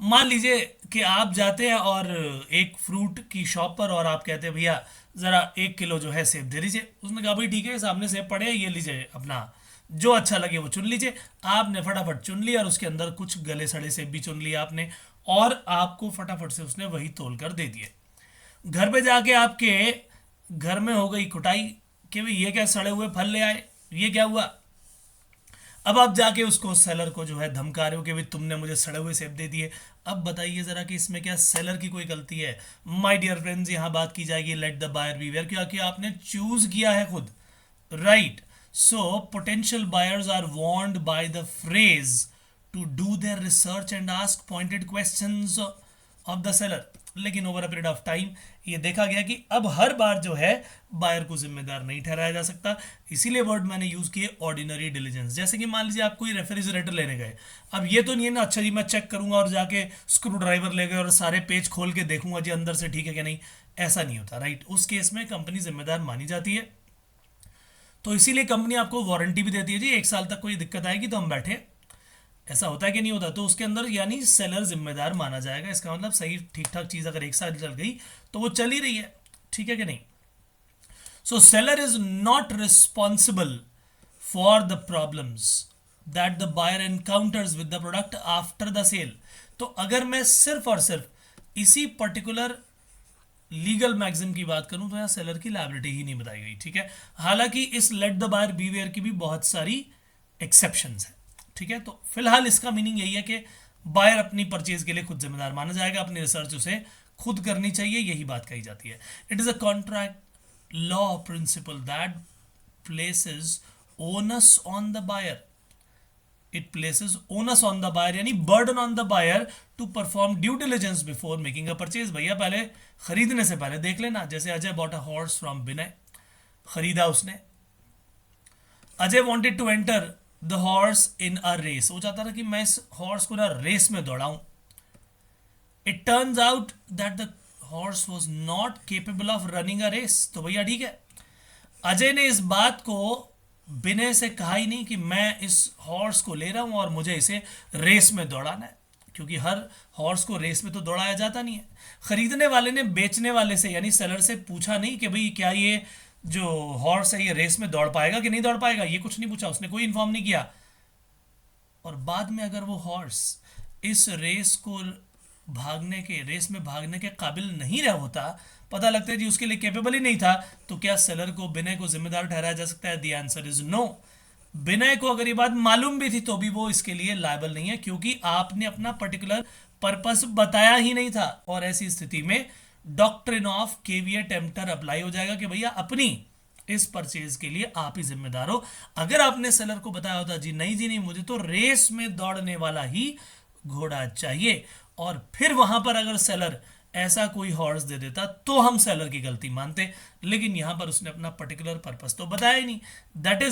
मान लीजिए कि आप जाते हैं और एक फ्रूट की शॉप पर और आप कहते हैं भैया जरा 1 किलो जो है सेब दे दीजिए। उसने कहा भाई ठीक है, सामने सेब पड़े हैं, ये लीजिए, अपना जो अच्छा लगे वो चुन लीजिए। आपने फटाफट चुन लिया और उसके अंदर कुछ गले सड़े सेब भी चुन लिया आपने, और आपको फटाफट से उसने वही तोल कर दे दिए। घर पे जाके आपके घर में हो गई कुटाई कि भाई ये क्या सड़े हुए फल ले आए, ये क्या हुआ। अब आप जाके उसको सेलर को जो है धमका रहे हो कि भाई तुमने मुझे सड़े हुए सेब दे दिए। अब बताइए जरा कि इसमें क्या सेलर की कोई गलती है? माय डियर फ्रेंड्स, यहाँ बात की जाएगी लेट द बायर बीवेयर, क्योंकि आपने चूज किया है खुद, right. So potential buyers are warned by the phrase to do their research and ask pointed questions of the seller. लेकिन over a period of time ये देखा गया कि अब हर बार जो है बायर को जिम्मेदार नहीं ठहराया जा सकता। इसीलिए वर्ड मैंने यूज किए ऑर्डिनरी डिलीजेंस। जैसे कि मान लीजिए आप कोई रेफ्रिजरेटर लेने गए, अब ये तो नहीं है ना अच्छा जी मैं चेक करूंगा और जाके स्क्रू ड्राइवर ले गए और सारे पेज खोल के देखूंगा जी अंदर से ठीक है कि नहीं, ऐसा नहीं होता, राइट। उस केस में कंपनी जिम्मेदार मानी जाती है। तो इसीलिए कंपनी आपको वारंटी भी देती है जी 1 साल तक कोई दिक्कत आएगी तो हम बैठे। ऐसा होता है कि नहीं होता? तो उसके अंदर यानी सेलर जिम्मेदार माना जाएगा। इसका मतलब सही ठीक ठाक चीज अगर 1 साल चल गई तो वो चल ही रही है, ठीक है कि नहीं। So seller is not responsible for the problems that the buyer encounters with the product after the sale. तो अगर मैं सिर्फ और सिर्फ इसी पर्टिकुलर लीगल मैक्सिम की बात करूं तो यहां सेलर की लायबिलिटी ही नहीं बताई गई, ठीक है। हालांकि इस लेट द बायर बीवेयर की भी बहुत सारी एक्सेप्शंस है, ठीक है। तो फिलहाल इसका मीनिंग यही है कि बायर अपनी परचेज के लिए खुद जिम्मेदार माना जाएगा, अपनी रिसर्च उसे खुद करनी चाहिए, यही बात कही जाती है। It is a contract law principle that places onus on the buyer. It places onus on the buyer यानी burden on the buyer to perform due diligence before making a purchase. भैया पहले खरीदने से पहले देख लेना। जैसे Ajay bought a horse from Vinay, खरीदा उसने। Ajay wanted to enter the horse in a race, वो चाहता था कि मैं इस हॉर्स को ना रेस में दौड़ाऊं। It turns out that the horse was not capable of running a race. तो भैया ठीक है, अजय ने इस बात को विनय से कहा ही नहीं कि मैं इस हॉर्स को ले रहा हूं और मुझे इसे रेस में दौड़ाना है, क्योंकि हर हॉर्स को रेस में तो दौड़ाया जाता नहीं है। खरीदने वाले ने बेचने वाले से यानी सेलर से पूछा नहीं कि भाई क्या ये जो हॉर्स है ये रेस में दौड़ पाएगा कि नहीं दौड़ पाएगा, ये कुछ नहीं पूछा, उसने कोई इन्फॉर्म नहीं किया। और बाद में अगर वो हॉर्स इस रेस में भागने के काबिल नहीं रहा होता, पता लगता है जी उसके लिए कैपेबल ही नहीं था, तो क्या सेलर को विनय को जिम्मेदार ठहराया जा सकता है? The answer is no. Vinay को अगर ये बात मालूम भी थी तो भी वो इसके लिए लायबल नहीं है, क्योंकि आपने अपना पर्टिकुलर पर्पस बताया ही नहीं था। और ऐसी स्थिति में doctrine of caveat emptor apply हो जाएगा कि भैया अपनी इस परचेज के लिए आप ही जिम्मेदार हो। अगर आपने सेलर को बताया होता जी नहीं जी नहीं, मुझे तो रेस में दौड़ने वाला ही घोड़ा चाहिए, और फिर वहां पर अगर सेलर ऐसा कोई हॉर्स दे देता तो हम सेलर की गलती मानते। लेकिन यहां पर उसने अपना पर्टिकुलर पर्पस तो बताया ही नहीं। दैट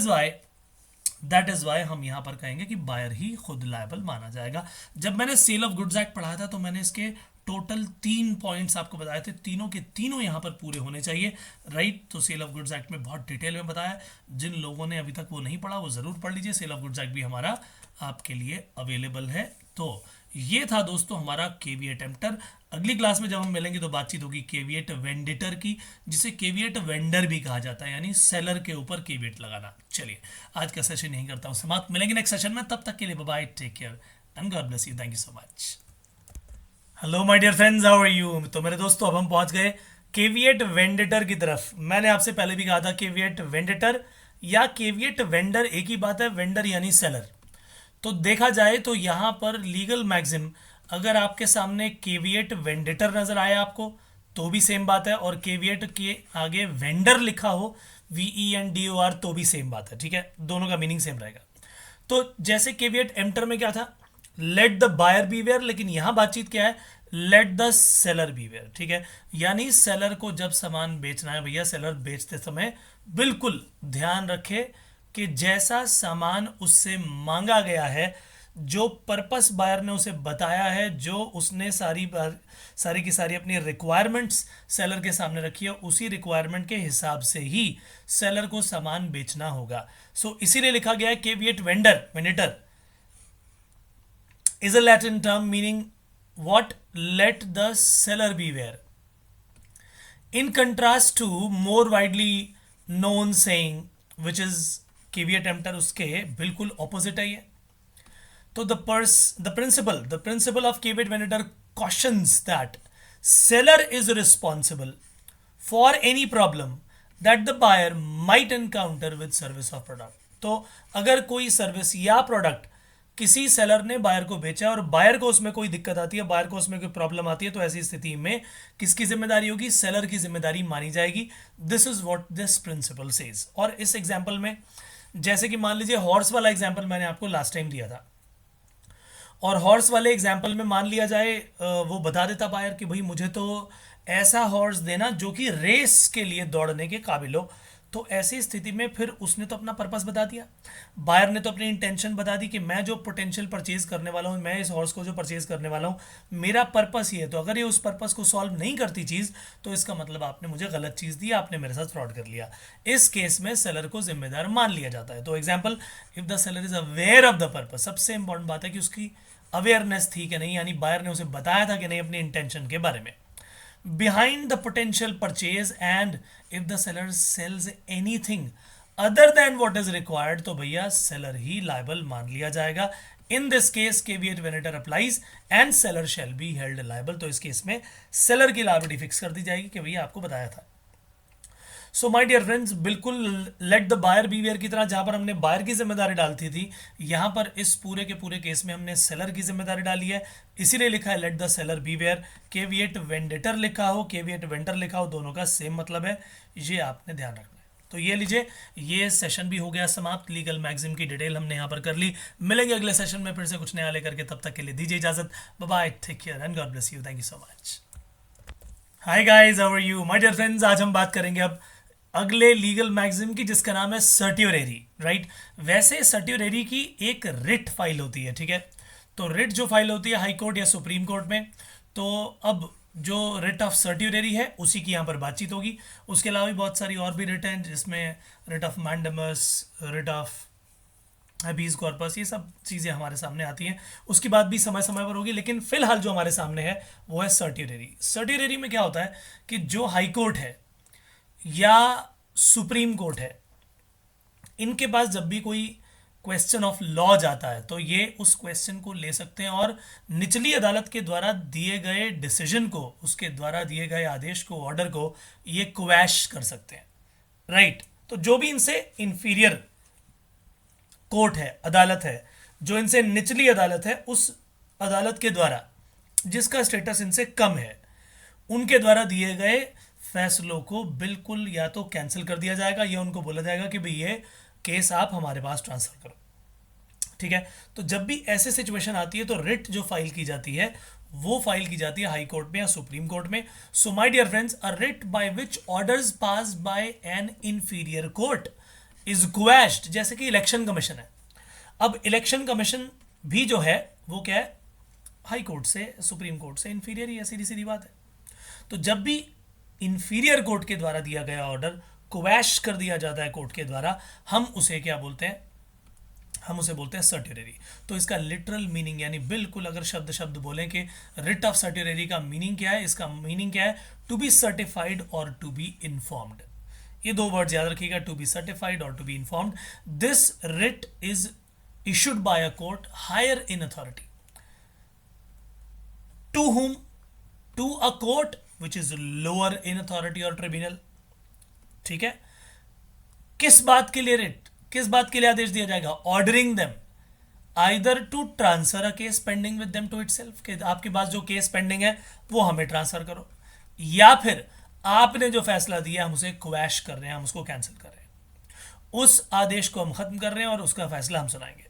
इज वाई हम यहां पर कहेंगे कि बायर ही खुद लायबल माना जाएगा। जब मैंने सेल ऑफ गुड्स एक्ट पढ़ाया था तो मैंने इसके टोटल 3 पॉइंट्स आपको बताए थे, तीनों के तीनों यहां पर पूरे होने चाहिए, राइट। तो सेल ऑफ गुड्स एक्ट में बहुत डिटेल में बताया। जिन लोगों ने अभी तक वो नहीं पढ़ा वो जरूर पढ़ लीजिए। सेल ऑफ गुड्स एक्ट भी हमारा आपके लिए अवेलेबल है। तो ये था दोस्तों हमारा केविएट एम्प्टर। अगली क्लास में जब हम मिलेंगे तो बातचीत होगी केविएट वेंडिटर की, जिसे केविएट वेंडर भी कहा जाता है, यानी सेलर के ऊपर केविएट लगाना। चलिए आज का सेशन यहीं करता हूं समाप्त। मिलेंगे नेक्स्ट सेशन में, तब तक के लिए bye bye, take care and God bless you. Thank you so much. Hello my dear friends, how are you. तो मेरे दोस्तों अब हम पहुंच गए केविएट वेंडिटर की तरफ। मैंने आपसे पहले भी कहा था केविएट वेंडिटर या केविएट वेंडर एक ही बात है, वेंडर यानी सेलर। तो देखा जाए तो यहां पर लीगल मैक्सिम अगर आपके सामने केविएट वेंडिटर नजर आया आपको तो भी सेम बात है, और केविएट के आगे वेंडर लिखा हो VENDOR तो भी सेम बात है, ठीक है। दोनों का मीनिंग सेम रहेगा। तो जैसे केविएट एम्प्टर में क्या था, लेट द बायर बीवेयर, लेकिन यहां बातचीत क्या है, लेट द सेलर बीवेयर, ठीक है। यानी सेलर को जब सामान बेचना है भैया, सेलर बेचते समय बिल्कुल ध्यान रखे कि जैसा सामान उससे मांगा गया है, जो पर्पस बायर ने उसे बताया है, जो उसने सारी की सारी अपनी रिक्वायरमेंट्स सेलर के सामने रखी है, उसी रिक्वायरमेंट के हिसाब से ही सेलर को सामान बेचना होगा। सो इसीलिए लिखा गया है caveat वेंडिटर is a Latin term meaning what? Let the seller beware. In contrast to more widely known saying which is caveat emptor, उसके बिल्कुल opposite है ये। तो the principle of caveat vendor cautions that seller is responsible for any problem that the buyer might encounter with service or product. तो अगर कोई service या product किसी सेलर ने बायर को बेचा और बायर को उसमें कोई दिक्कत आती है, बायर को उसमें कोई प्रॉब्लम आती है, तो ऐसी स्थिति में किसकी जिम्मेदारी होगी? सेलर की जिम्मेदारी मानी जाएगी. This is what this principle says. और इस एग्जांपल में जैसे कि मान लीजिए हॉर्स वाला एग्जांपल मैंने आपको लास्ट टाइम दिया था, और हॉर्स वाले एग्जाम्पल में मान लिया जाए वो बता देता बायर कि भाई मुझे तो ऐसा हॉर्स देना जो कि रेस के लिए दौड़ने के काबिल हो. तो ऐसी स्थिति में फिर उसने तो अपना पर्पस बता दिया, बायर ने तो अपनी इंटेंशन बता दी कि मैं जो पोटेंशियल परचेज करने वाला हूँ, मैं इस हॉर्स को जो परचेज करने वाला हूँ, मेरा पर्पस ये है. तो अगर ये उस पर्पस को सॉल्व नहीं करती चीज़, तो इसका मतलब आपने मुझे गलत चीज़ दी, आपने मेरे साथ फ्रॉड कर लिया. इस केस में सेलर को जिम्मेदार मान लिया जाता है. तो example, if the seller is aware of the purpose, सबसे इंपॉर्टेंट बात है कि उसकी अवेयरनेस थी कि नहीं, यानी बायर ने उसे बताया था कि नहीं अपनी इंटेंशन के बारे में. Behind the potential purchase and if the seller sells anything other than what is required, तो भैया सेलर ही लायबल मान लिया जाएगा. In this case caveat venditor applies and seller shall be held liable. तो इस केस में सेलर की लायबिलिटी फिक्स कर दी जाएगी कि भैया आपको बताया था. सो माय डियर फ्रेंड्स, बिल्कुल लेट द बायर बीवेयर की तरह जहां पर हमने बायर की जिम्मेदारी डालती थी, यहां पर इस पूरे के पूरे केस में हमने सेलर की जिम्मेदारी डाली है. इसीलिए लिखा है let the seller beware. Caveat venditor लिखा हो, केविएट वेंडर लिखा हो, दोनों का सेम मतलब है. ये आपने ध्यान रखना है. तो ये लीजिए, ये सेशन भी हो गया समाप्त. लीगल मैगजीन की डिटेल हमने यहाँ पर कर ली. मिलेंगे अगले सेशन में फिर से कुछ नया लेकर के. तब तक के लिए दीजिए इजाजत. Bye bye, take care and God bless you. Thank you so much. Hi guys, how are you my dear friends. आज हम बात करेंगे अब अगले लीगल मैगजीन की, जिसका नाम है सर्ट्योरेरी. राइट, वैसे सर्ट्योरेरी की एक रिट फाइल होती है, ठीक है. तो रिट जो फाइल होती है हाई कोर्ट या सुप्रीम कोर्ट में, तो अब जो रिट ऑफ सर्ट्योरेरी है उसी की यहाँ पर बातचीत होगी. उसके अलावा भी बहुत सारी और भी रिट हैं, जिसमें writ of mandamus, writ of habeas corpus, ये सब चीज़ें हमारे सामने आती हैं. उसकी बात भी समय समय पर होगी, लेकिन फिलहाल जो हमारे सामने है वो है सर्ट्योरेरी. सर्ट्योरेरी में क्या होता है कि जो हाई कोर्ट है या सुप्रीम कोर्ट है, इनके पास जब भी कोई क्वेश्चन ऑफ लॉ जाता है, तो ये उस क्वेश्चन को ले सकते हैं और निचली अदालत के द्वारा दिए गए डिसीजन को, उसके द्वारा दिए गए आदेश को, ऑर्डर को, ये क्वैश कर सकते हैं. राइट, तो जो भी इनसे इंफीरियर कोर्ट है, अदालत है, जो इनसे निचली अदालत है, उस अदालत के द्वारा जिसका स्टेटस इनसे कम है, उनके द्वारा दिए गए फैसलों को बिल्कुल या तो कैंसिल कर दिया जाएगा या उनको बोला जाएगा कि भाई ये केस आप हमारे पास ट्रांसफर करो. ठीक है, तो जब भी ऐसे सिचुएशन आती है तो रिट जो फाइल की जाती है वो फाइल की जाती है हाई कोर्ट में या सुप्रीम कोर्ट में. So my dear friends, a writ by which orders passed by an inferior court is quashed. जैसे कि इलेक्शन कमीशन है, अब इलेक्शन कमीशन भी जो है वो क्या है, हाई कोर्ट से, सुप्रीम कोर्ट से इंफीरियर ही है, सीधी सीधी बात है. तो जब भी इंफीरियर कोर्ट के द्वारा दिया गया ऑर्डर क्वैश कर दिया जाता है कोर्ट के द्वारा, हम उसे क्या बोलते हैं, हम उसे बोलते हैं सर्ट्योरेरी. तो इसका लिटरल मीनिंग, यानी बिल्कुल अगर शब्द शब्द बोलें कि रिट ऑफ सर्ट्योरेरी का मीनिंग क्या है, इसका मीनिंग क्या है, टू बी सर्टिफाइड और टू बी इन्फॉर्म्ड. ये दो वर्ड याद रखिएगा, टू बी सर्टिफाइड और to be informed. This writ is issued by a court higher in authority. To whom? To a court which is lower in authority or tribunal. ठीक है, किस बात के लिए रिट, किस बात के लिए आदेश दिया जाएगा? Ordering them either to transfer a case pending with them to itself, कि आपके पास जो केस पेंडिंग है वो हमें ट्रांसफर करो, या फिर आपने जो फैसला दिया हम उसे क्वैश कर रहे हैं, हम उसको कैंसिल कर रहे हैं, उस आदेश को हम खत्म कर रहे हैं और उसका फैसला हम सुनाएंगे.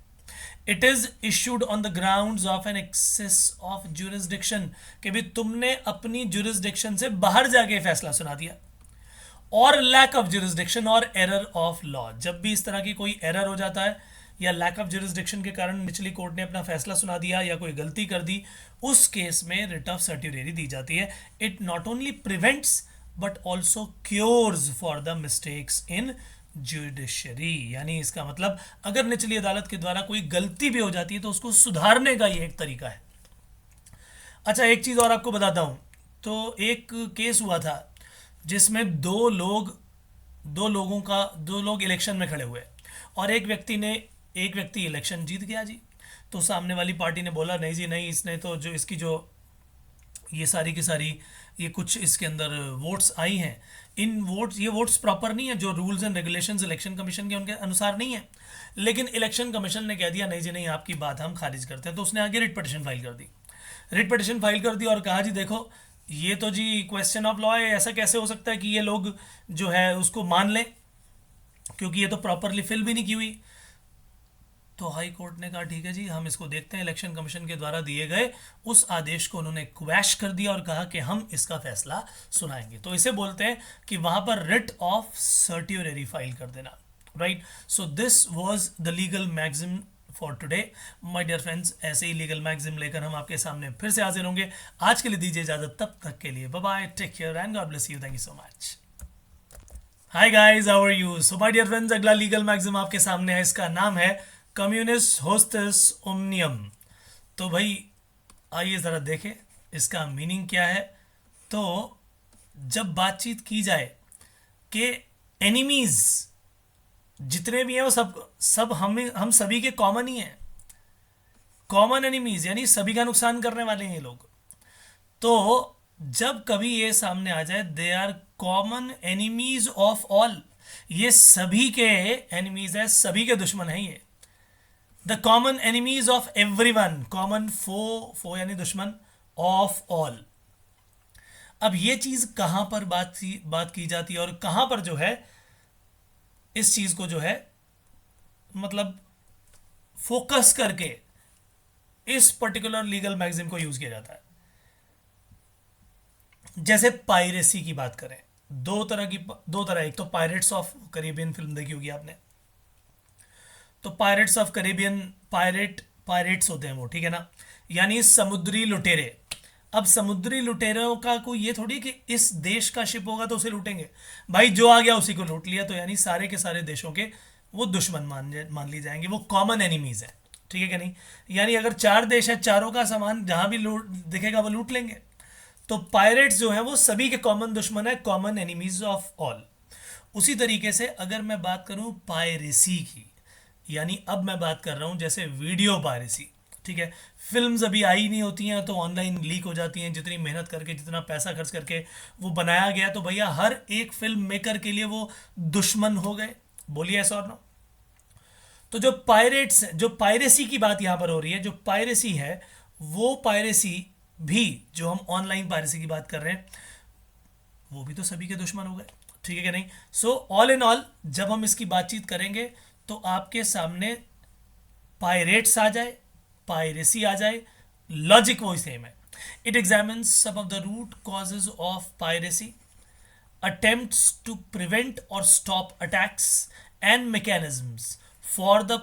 It is issued on the grounds of an excess of jurisdiction, कि भी तुमने अपनी जुरिस्डिक्शन से बाहर जाके फैसला सुना दिया, और लैक ऑफ जुरिस्डिक्शन और एरर ऑफ लॉ. जब भी इस तरह की कोई एरर हो जाता है या लैक ऑफ जुरिस्डिक्शन के कारण निचली कोर्ट ने अपना फैसला सुना दिया या कोई गलती कर दी, उस केस में रिट ऑफ सर्ट्योरेरी दी जाती है. It not only prevents but also cures for the mistakes in judiciary. यानी इसका मतलब अगर निचली अदालत के द्वारा कोई गलती भी हो जाती है तो उसको सुधारने का ये एक तरीका है. अच्छा, एक चीज़ और आपको बताता हूँ. तो एक केस हुआ था जिसमें दो लोग इलेक्शन में खड़े हुए और एक व्यक्ति इलेक्शन जीत गया जी. तो सामने वाली पार्टी ने बोला नहीं जी नहीं, इसने तो जो इसकी जो ये सारी की सारी, ये कुछ इसके अंदर वोट्स आई हैं। इन वोट्स, ये वोट्स प्रॉपर नहीं है, जो rules and regulations election commission के उनके अनुसार नहीं है। लेकिन इलेक्शन कमीशन ने कह दिया नहीं जी नहीं, आपकी बात हम खारिज करते हैं, तो उसने आगे रिट पिटिशन फाइल कर दी। रिट पिटिशन फाइल कर दी और कहा जी देखो, ये तो जी क्वेश्चन ऑफ लॉ है, ऐसा कैसे हो सकता है कि ये लोग जो है उसको मान लें, क्योंकि ये तो प्रॉपरली फिल भी नहीं की हुई। तो हाई कोर्ट ने कहा ठीक है जी, हम इसको देखते हैं। इलेक्शन कमीशन के द्वारा दिए गए उस आदेश को उन्होंने क्वैश कर दिया और कहा कि हम इसका फैसला सुनाएंगे। तो इसे बोलते हैं कि वहां पर रिट ऑफ सर्ट्यूनरी फाइल कर देना, right. So this was the legal maxim for today my dear friends. ऐसे ही लीगल मैक्सिम लेकर हम आपके सामने फिर से हाजिर होंगे। आज के लिए दीजिए इजाजत, तब तक के लिए bye bye, take care and God bless you, thank you so much. Hi guys, how are you? So my dear friends, अगला लीगल मैक्सिम आपके सामने है, इसका नाम है कम्युनिस्ट होस्टेस ओमनियम। तो भाई आइए ज़रा देखें इसका मीनिंग क्या है। तो जब बातचीत की जाए कि एनिमीज जितने भी हैं वो सब सब हम सभी के कॉमन ही हैं, कॉमन एनिमीज, यानी सभी का नुकसान करने वाले हैं ये लोग। तो जब कभी ये सामने आ जाए they are common enemies of all, ये सभी के एनिमीज है, सभी के दुश्मन हैं ये। The common enemies of everyone, common foe यानी दुश्मन, ऑफ ऑल। अब ये चीज कहां पर बात की जाती है और कहां पर जो है इस चीज को जो है मतलब फोकस करके इस पर्टिकुलर लीगल मैगजीन को यूज किया जाता है। जैसे पायरेसी की बात करें, दो तरह, एक तो पायरेट्स ऑफ करेबियन फिल्म देखी होगी आपने। तो पायरेट्स ऑफ करेबियन, पायरेट्स होते हैं वो, ठीक है ना, यानी समुद्री लुटेरे। अब समुद्री लुटेरों का कोई ये थोड़ी कि इस देश का शिप होगा तो उसे लूटेंगे, भाई जो आ गया उसी को लूट लिया, तो यानी सारे के सारे देशों के वो दुश्मन मान ली जाएंगे, वो कॉमन एनिमीज है, ठीक है कि नहीं। यानी अगर 4 देश है, चारों का सामान जहां भी लूट दिखेगा वो लूट लेंगे। तो पायरेट्स जो है वो सभी के कॉमन दुश्मन है, कॉमन एनिमीज ऑफ ऑल। उसी तरीके से अगर मैं बात करूं पायरेसी की, यानी अब मैं बात कर रहा हूं जैसे वीडियो पायरेसी, ठीक है। फिल्म्स अभी आई नहीं होती हैं तो ऑनलाइन लीक हो जाती हैं, जितनी मेहनत करके जितना पैसा खर्च करके वो बनाया गया, तो भैया हर एक फिल्म मेकर के लिए वो दुश्मन हो गए, बोलिए ऐसा और नो। तो जो पायरेट्स, जो पायरेसी की बात यहां पर हो रही है, जो पायरेसी है वो पायरेसी भी, जो हम ऑनलाइन पायरेसी की बात कर रहे हैं, वो भी तो सभी के दुश्मन हो गए, ठीक है कि नहीं। सो ऑल इन ऑल जब हम इसकी बातचीत करेंगे तो आपके सामने पायरेट्स आ जाए, पायरेसी आ जाए, लॉजिक वही सेम है। It examines some of the root causes of piracy, attempts to prevent or stop attacks and mechanisms for the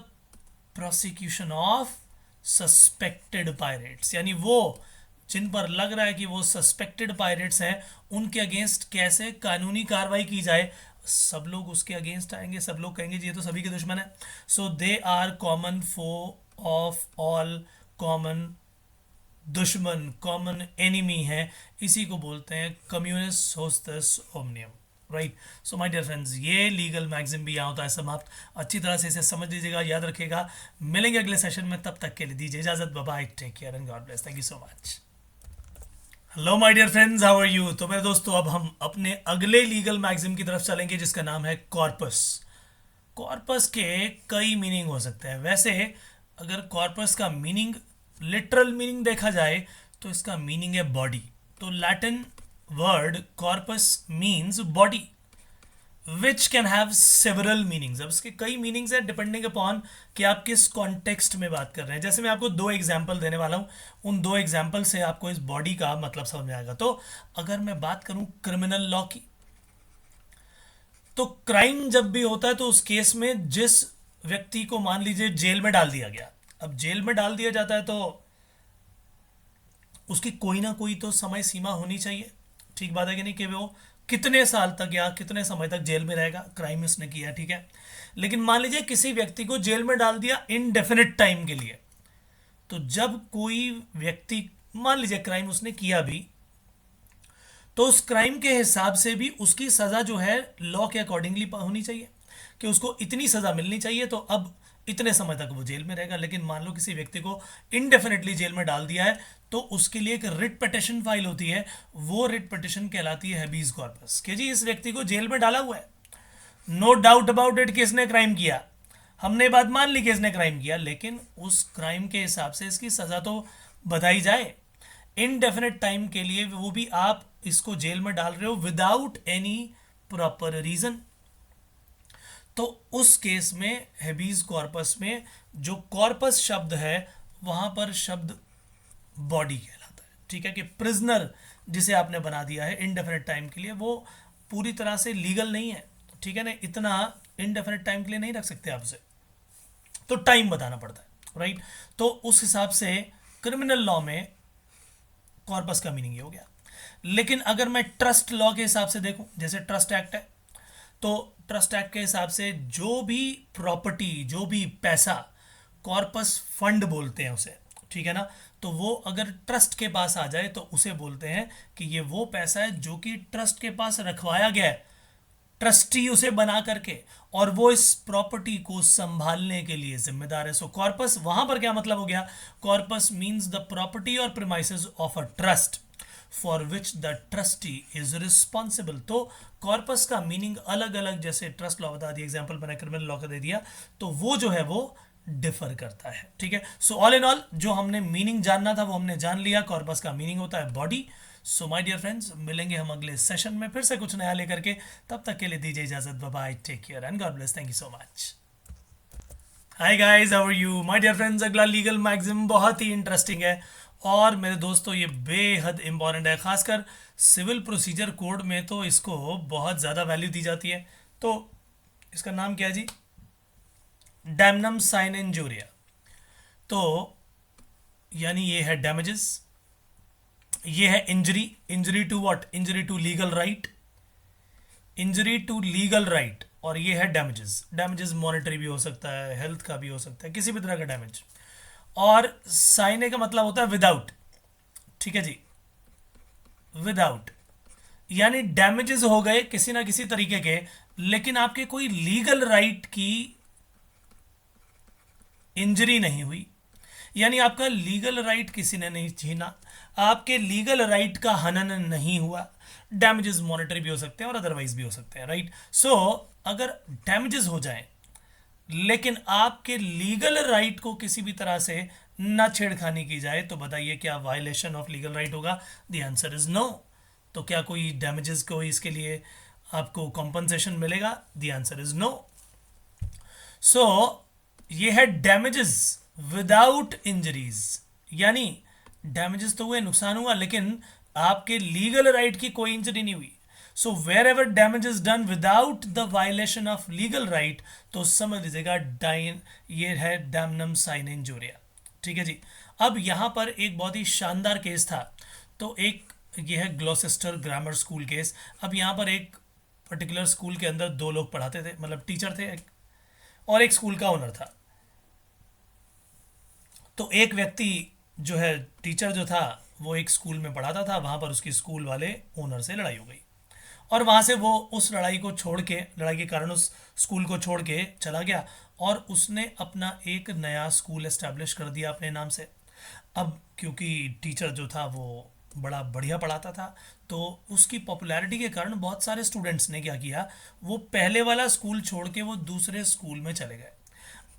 prosecution of suspected pirates, यानी वो जिन पर लग रहा है कि वो सस्पेक्टेड पायरेट्स हैं उनके अगेंस्ट कैसे कानूनी कार्रवाई की जाए। सब लोग उसके अगेंस्ट आएंगे, सब लोग कहेंगे जी ये तो सभी के दुश्मन है। So they are common foe of all, common दुश्मन, कॉमन एनिमी है, इसी को बोलते हैं communis hostis omnium, right. So my dear friends, ये लीगल मैगजीन भी यहाँ होता है समाप्त। अच्छी तरह से इसे समझ लीजिएगा, याद रखिएगा। मिलेंगे अगले सेशन में, तब तक के लिए दीजिए इजाजत, bye bye, take care and God bless, thank you so much. Hello my dear friends, how are you? तो मेरे दोस्तों अब हम अपने अगले लीगल मैगजीन की तरफ चलेंगे जिसका नाम है कॉर्पस। कॉर्पस के कई मीनिंग हो सकते हैं। वैसे अगर कॉर्पस का मीनिंग, लिटरल मीनिंग देखा जाए तो इसका मीनिंग है बॉडी। तो Latin word corpus means body, which can have several meanings. अब इसके कई मीनिंग्स हैं डिपेंडिंग अपॉन कि आप किस कॉन्टेक्स्ट में बात कर रहे हैं। जैसे मैं आपको 2 एग्जाम्पल देने वाला हूँ, उन 2 एग्जाम्पल से आपको इस बॉडी का मतलब समझ में आएगा। तो अगर मैं बात करूँ क्रिमिनल लॉ की, तो क्राइम जब भी होता है तो उस केस में जिस व्यक्ति को मान लीजिए जेल में डाल दिया गया, अब जेल में डाल दिया जाता है तो उसकी कोई ना कोई तो समय सीमा होनी चाहिए, ठीक बात है कि नहीं, कि वो कितने साल तक या कितने समय तक जेल में रहेगा, क्राइम उसने किया, ठीक है। लेकिन मान लीजिए किसी व्यक्ति को जेल में डाल दिया इनडेफिनिट टाइम के लिए, तो जब कोई व्यक्ति मान लीजिए क्राइम उसने किया भी, तो उस क्राइम के हिसाब से भी उसकी सजा जो है लॉ के अकॉर्डिंगली होनी चाहिए। कि उसको इतनी सज़ा मिलनी चाहिए, तो अब इतने समय तक वो जेल में रहेगा। लेकिन मान लो किसी व्यक्ति को इनडेफिनेटली जेल में डाल दिया है, तो उसके लिए एक रिट पिटिशन फाइल होती है, वो रिट पिटिशन कहलाती है हैबीज कॉर्पस, कि जी इस व्यक्ति को जेल में डाला हुआ है, नो डाउट अबाउट इट कि इसने क्राइम किया, हमने बात मान ली कि इसने क्राइम किया, लेकिन उस क्राइम के हिसाब से इसकी सज़ा तो बताई जाए। इनडेफिनेट टाइम के लिए वो भी आप इसको जेल में डाल रहे हो विदाउट एनी प्रॉपर रीजन, तो उस केस में हेबीज कॉर्पस में जो कॉर्पस शब्द है वहां पर शब्द बॉडी कहलाता है। ठीक है, कि प्रिजनर जिसे आपने बना दिया है इनडेफिनेट टाइम के लिए, वो पूरी तरह से लीगल नहीं है। ठीक है ना, इतना इनडेफिनेट टाइम के लिए नहीं रख सकते आप उसे, तो टाइम बताना पड़ता है, राइट। तो उस हिसाब से क्रिमिनल लॉ में कॉर्पस का मीनिंग ये हो गया। लेकिन अगर मैं ट्रस्ट लॉ के हिसाब से देखूं, जैसे ट्रस्ट एक्ट है, तो ट्रस्ट एक्ट के हिसाब से जो भी प्रॉपर्टी, जो भी पैसा, कॉर्पस फंड बोलते हैं उसे, ठीक है ना, तो वो अगर ट्रस्ट के पास आ जाए तो उसे बोलते हैं कि ये वो पैसा है जो कि ट्रस्ट के पास रखवाया गया है, ट्रस्टी उसे बना करके, और वो इस प्रॉपर्टी को संभालने के लिए जिम्मेदार है। सो कॉर्पस वहां पर क्या मतलब हो गया, कॉर्पस मींस द प्रॉपर्टी और premises of a trust for which the trustee is responsible. तो कॉर्पस का मीनिंग अलग अलग, जैसे ट्रस्ट लॉ बता दिया, एग्जाम्पल मैंने क्रिमिनल लॉ का दे दिया, तो वो जो है वो डिफर करता है। ठीक है, सो ऑल इन ऑल जो हमने मीनिंग जानना था वो हमने जान लिया। कॉर्पस का मीनिंग होता है body. So my dear friends, मिलेंगे हम अगले सेशन में फिर से कुछ नया लेकर के। तब तक के लिए दीजिए इजाजत, bye bye, take care and God bless, thank you so much. Hi guys, how are you my dear friends. अगला लीगल मैगज़ीन बहुत ही इंटरेस्टिंग है, और मेरे दोस्तों ये बेहद इंपॉर्टेंट है, खासकर सिविल प्रोसीजर कोड में तो इसको बहुत ज़्यादा वैल्यू दी जाती है। तो इसका नाम क्या है जी, डैमनम साइन इंजूरिया। तो यानी ये है डैमेजेस, ये है injury, injury to what, injury to legal right, injury to legal right, और ये है डैमेजेस। डैमेजेस मॉनेटरी भी हो सकता है, हेल्थ का भी हो सकता है, किसी भी तरह का डैमेज। और साइने का मतलब होता है विदाउट। ठीक है जी, विदाउट यानी डैमेजेस हो गए किसी ना किसी तरीके के, लेकिन आपके कोई लीगल राइट की इंजरी नहीं हुई, यानी आपका लीगल राइट किसी ने नहीं छीना, आपके लीगल राइट का हनन नहीं हुआ। डैमेजेस मॉनेटरी भी हो सकते हैं और अदरवाइज भी हो सकते हैं, राइट। सो अगर डैमेजेस हो जाएं लेकिन आपके लीगल राइट को किसी भी तरह से न छेड़खानी की जाए, तो बताइए क्या वायलेशन ऑफ लीगल राइट होगा? The answer is no. तो क्या कोई डैमेजेस को इसके लिए आपको कॉम्पनसेशन मिलेगा? The answer is no. सो ये है डैमेजेस विदाउट इंजरीज, यानी डैमेजेस तो हुए, नुकसान हुआ, लेकिन आपके लीगल राइट की कोई इंजरी नहीं हुई। So wherever damage is done without the violation of legal right, तो समझ लीजिएगा डाइन, ये है डैमनम साइन इंजूरिया। ठीक है जी। अब यहां पर एक बहुत ही शानदार केस था। तो एक ये है ग्लॉसेस्टर ग्रामर स्कूल केस। अब यहां पर एक पर्टिकुलर स्कूल के अंदर दो लोग पढ़ाते थे, मतलब टीचर थे और एक स्कूल का ओनर था। तो एक व्यक्ति जो है, टीचर जो था, वो एक स्कूल में पढ़ाता था, वहां पर उसकी स्कूल वाले ओनर से लड़ाई हो गई, और वहां से वो उस लड़ाई को छोड़ के, लड़ाई के कारण उस स्कूल को छोड़ के चला गया, और उसने अपना एक नया स्कूल एस्टैब्लिश कर दिया अपने नाम से। अब क्योंकि टीचर जो था वो बड़ा बढ़िया पढ़ाता था, तो उसकी पॉपुलैरिटी के कारण बहुत सारे स्टूडेंट्स ने क्या किया, वो पहले वाला स्कूल छोड़ के वो दूसरे स्कूल में चले गए।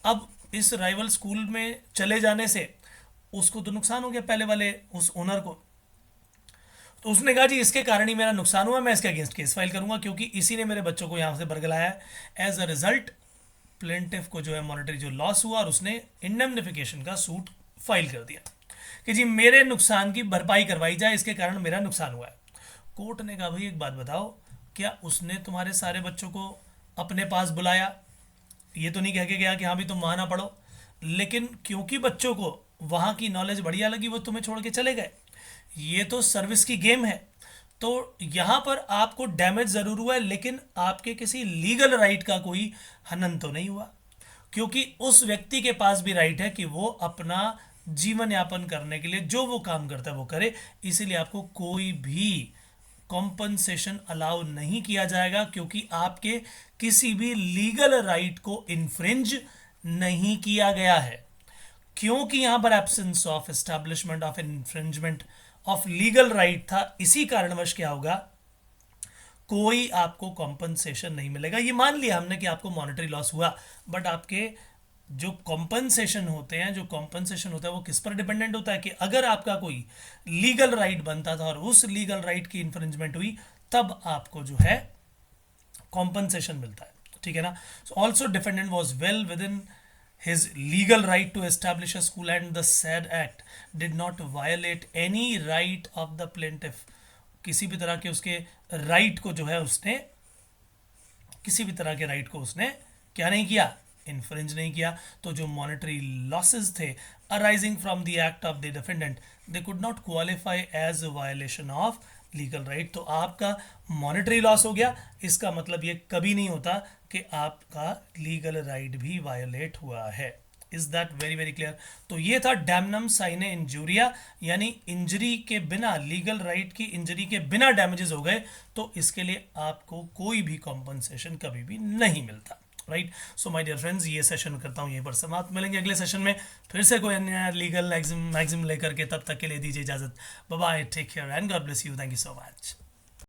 अब इस राइवल स्कूल में चले जाने से उसको तो नुकसान हो गया, पहले वाले उस ओनर को। तो उसने कहा जी इसके कारण ही मेरा नुकसान हुआ, मैं इसके अगेंस्ट केस फाइल करूंगा, क्योंकि इसी ने मेरे बच्चों को यहाँ से बरगलाया है। एज अ रिजल्ट प्लेंटिफ को जो है मॉनेटरी जो लॉस हुआ, और उसने इंडेमनिफिकेशन का सूट फाइल कर दिया कि जी मेरे नुकसान की भरपाई करवाई जाए, इसके कारण मेरा नुकसान हुआ है। कोर्ट ने कहा भाई एक बात बताओ, क्या उसने तुम्हारे सारे बच्चों को अपने पास बुलाया? ये तो नहीं कह के गया कि हाँ भी तुम वहाँ ना पढ़ो, लेकिन क्योंकि बच्चों को वहाँ की नॉलेज बढ़िया लगी वो तुम्हें छोड़ के चले गए। ये तो सर्विस की गेम है। तो यहाँ पर आपको डैमेज ज़रूर हुआ है, लेकिन आपके किसी लीगल राइट का कोई हनन तो नहीं हुआ, क्योंकि उस व्यक्ति के पास भी राइट है कि वो अपना जीवन यापन करने के लिए जो वो काम करता है वो करे, इसीलिए आपको कोई भी कॉम्पनसेशन अलाउ नहीं किया जाएगा, क्योंकि आपके किसी भी लीगल राइट को इन्फ्रिंज नहीं किया गया है। क्योंकि यहां पर absence of establishment of infringement of legal right था, इसी कारणवश क्या होगा, कोई आपको कॉम्पनसेशन नहीं मिलेगा। ये मान लिया हमने कि आपको मॉनेटरी लॉस हुआ, बट आपके जो कॉम्पनसेशन होते हैं, जो कॉम्पनसेशन होता है वो किस पर डिपेंडेंट होता है कि अगर आपका कोई लीगल राइट बनता था और उस लीगल राइट की इन्फ्रिंजमेंट हुई, तब आपको जो है कॉम्पनसेशन मिलता है, ठीक है ना। So also defendant was well with in his legal right to establish a school, and the said act did not violate any right of the plaintiff। किसी भी तरह के उसके राइट को जो है उसने, किसी भी तरह के राइट को उसने क्या नहीं किया, इन्फ्रिंज नहीं किया। तो जो मॉनेटरी लॉसेस थे arising from the act of the defendant, they could not qualify as violation of legal right. तो आपका मॉनेटरी लॉस हो गया, इसका मतलब ये कभी नहीं होता कि आपका लीगल राइट भी वायोलेट हुआ है। Is that very very clear. तो ये था डैमनम साइने इंजूरिया, यानी इंजरी के बिना, लीगल राइट की इंजरी के बिना डैमेजेस हो गए तो इसके लिए आपको कोई भी कॉम्पनसेशन कभी भी नहीं मिलता, right. So my dear friends, ये सेशन करता हूँ यहीं पर समाप्त। मिलेंगे अगले सेशन में फिर से कोई अन्य लीगल मैगजिम लेकर के, तब तक के लिए दीजिए इजाजत। Bye bye, take care and God bless you. Thank you so much.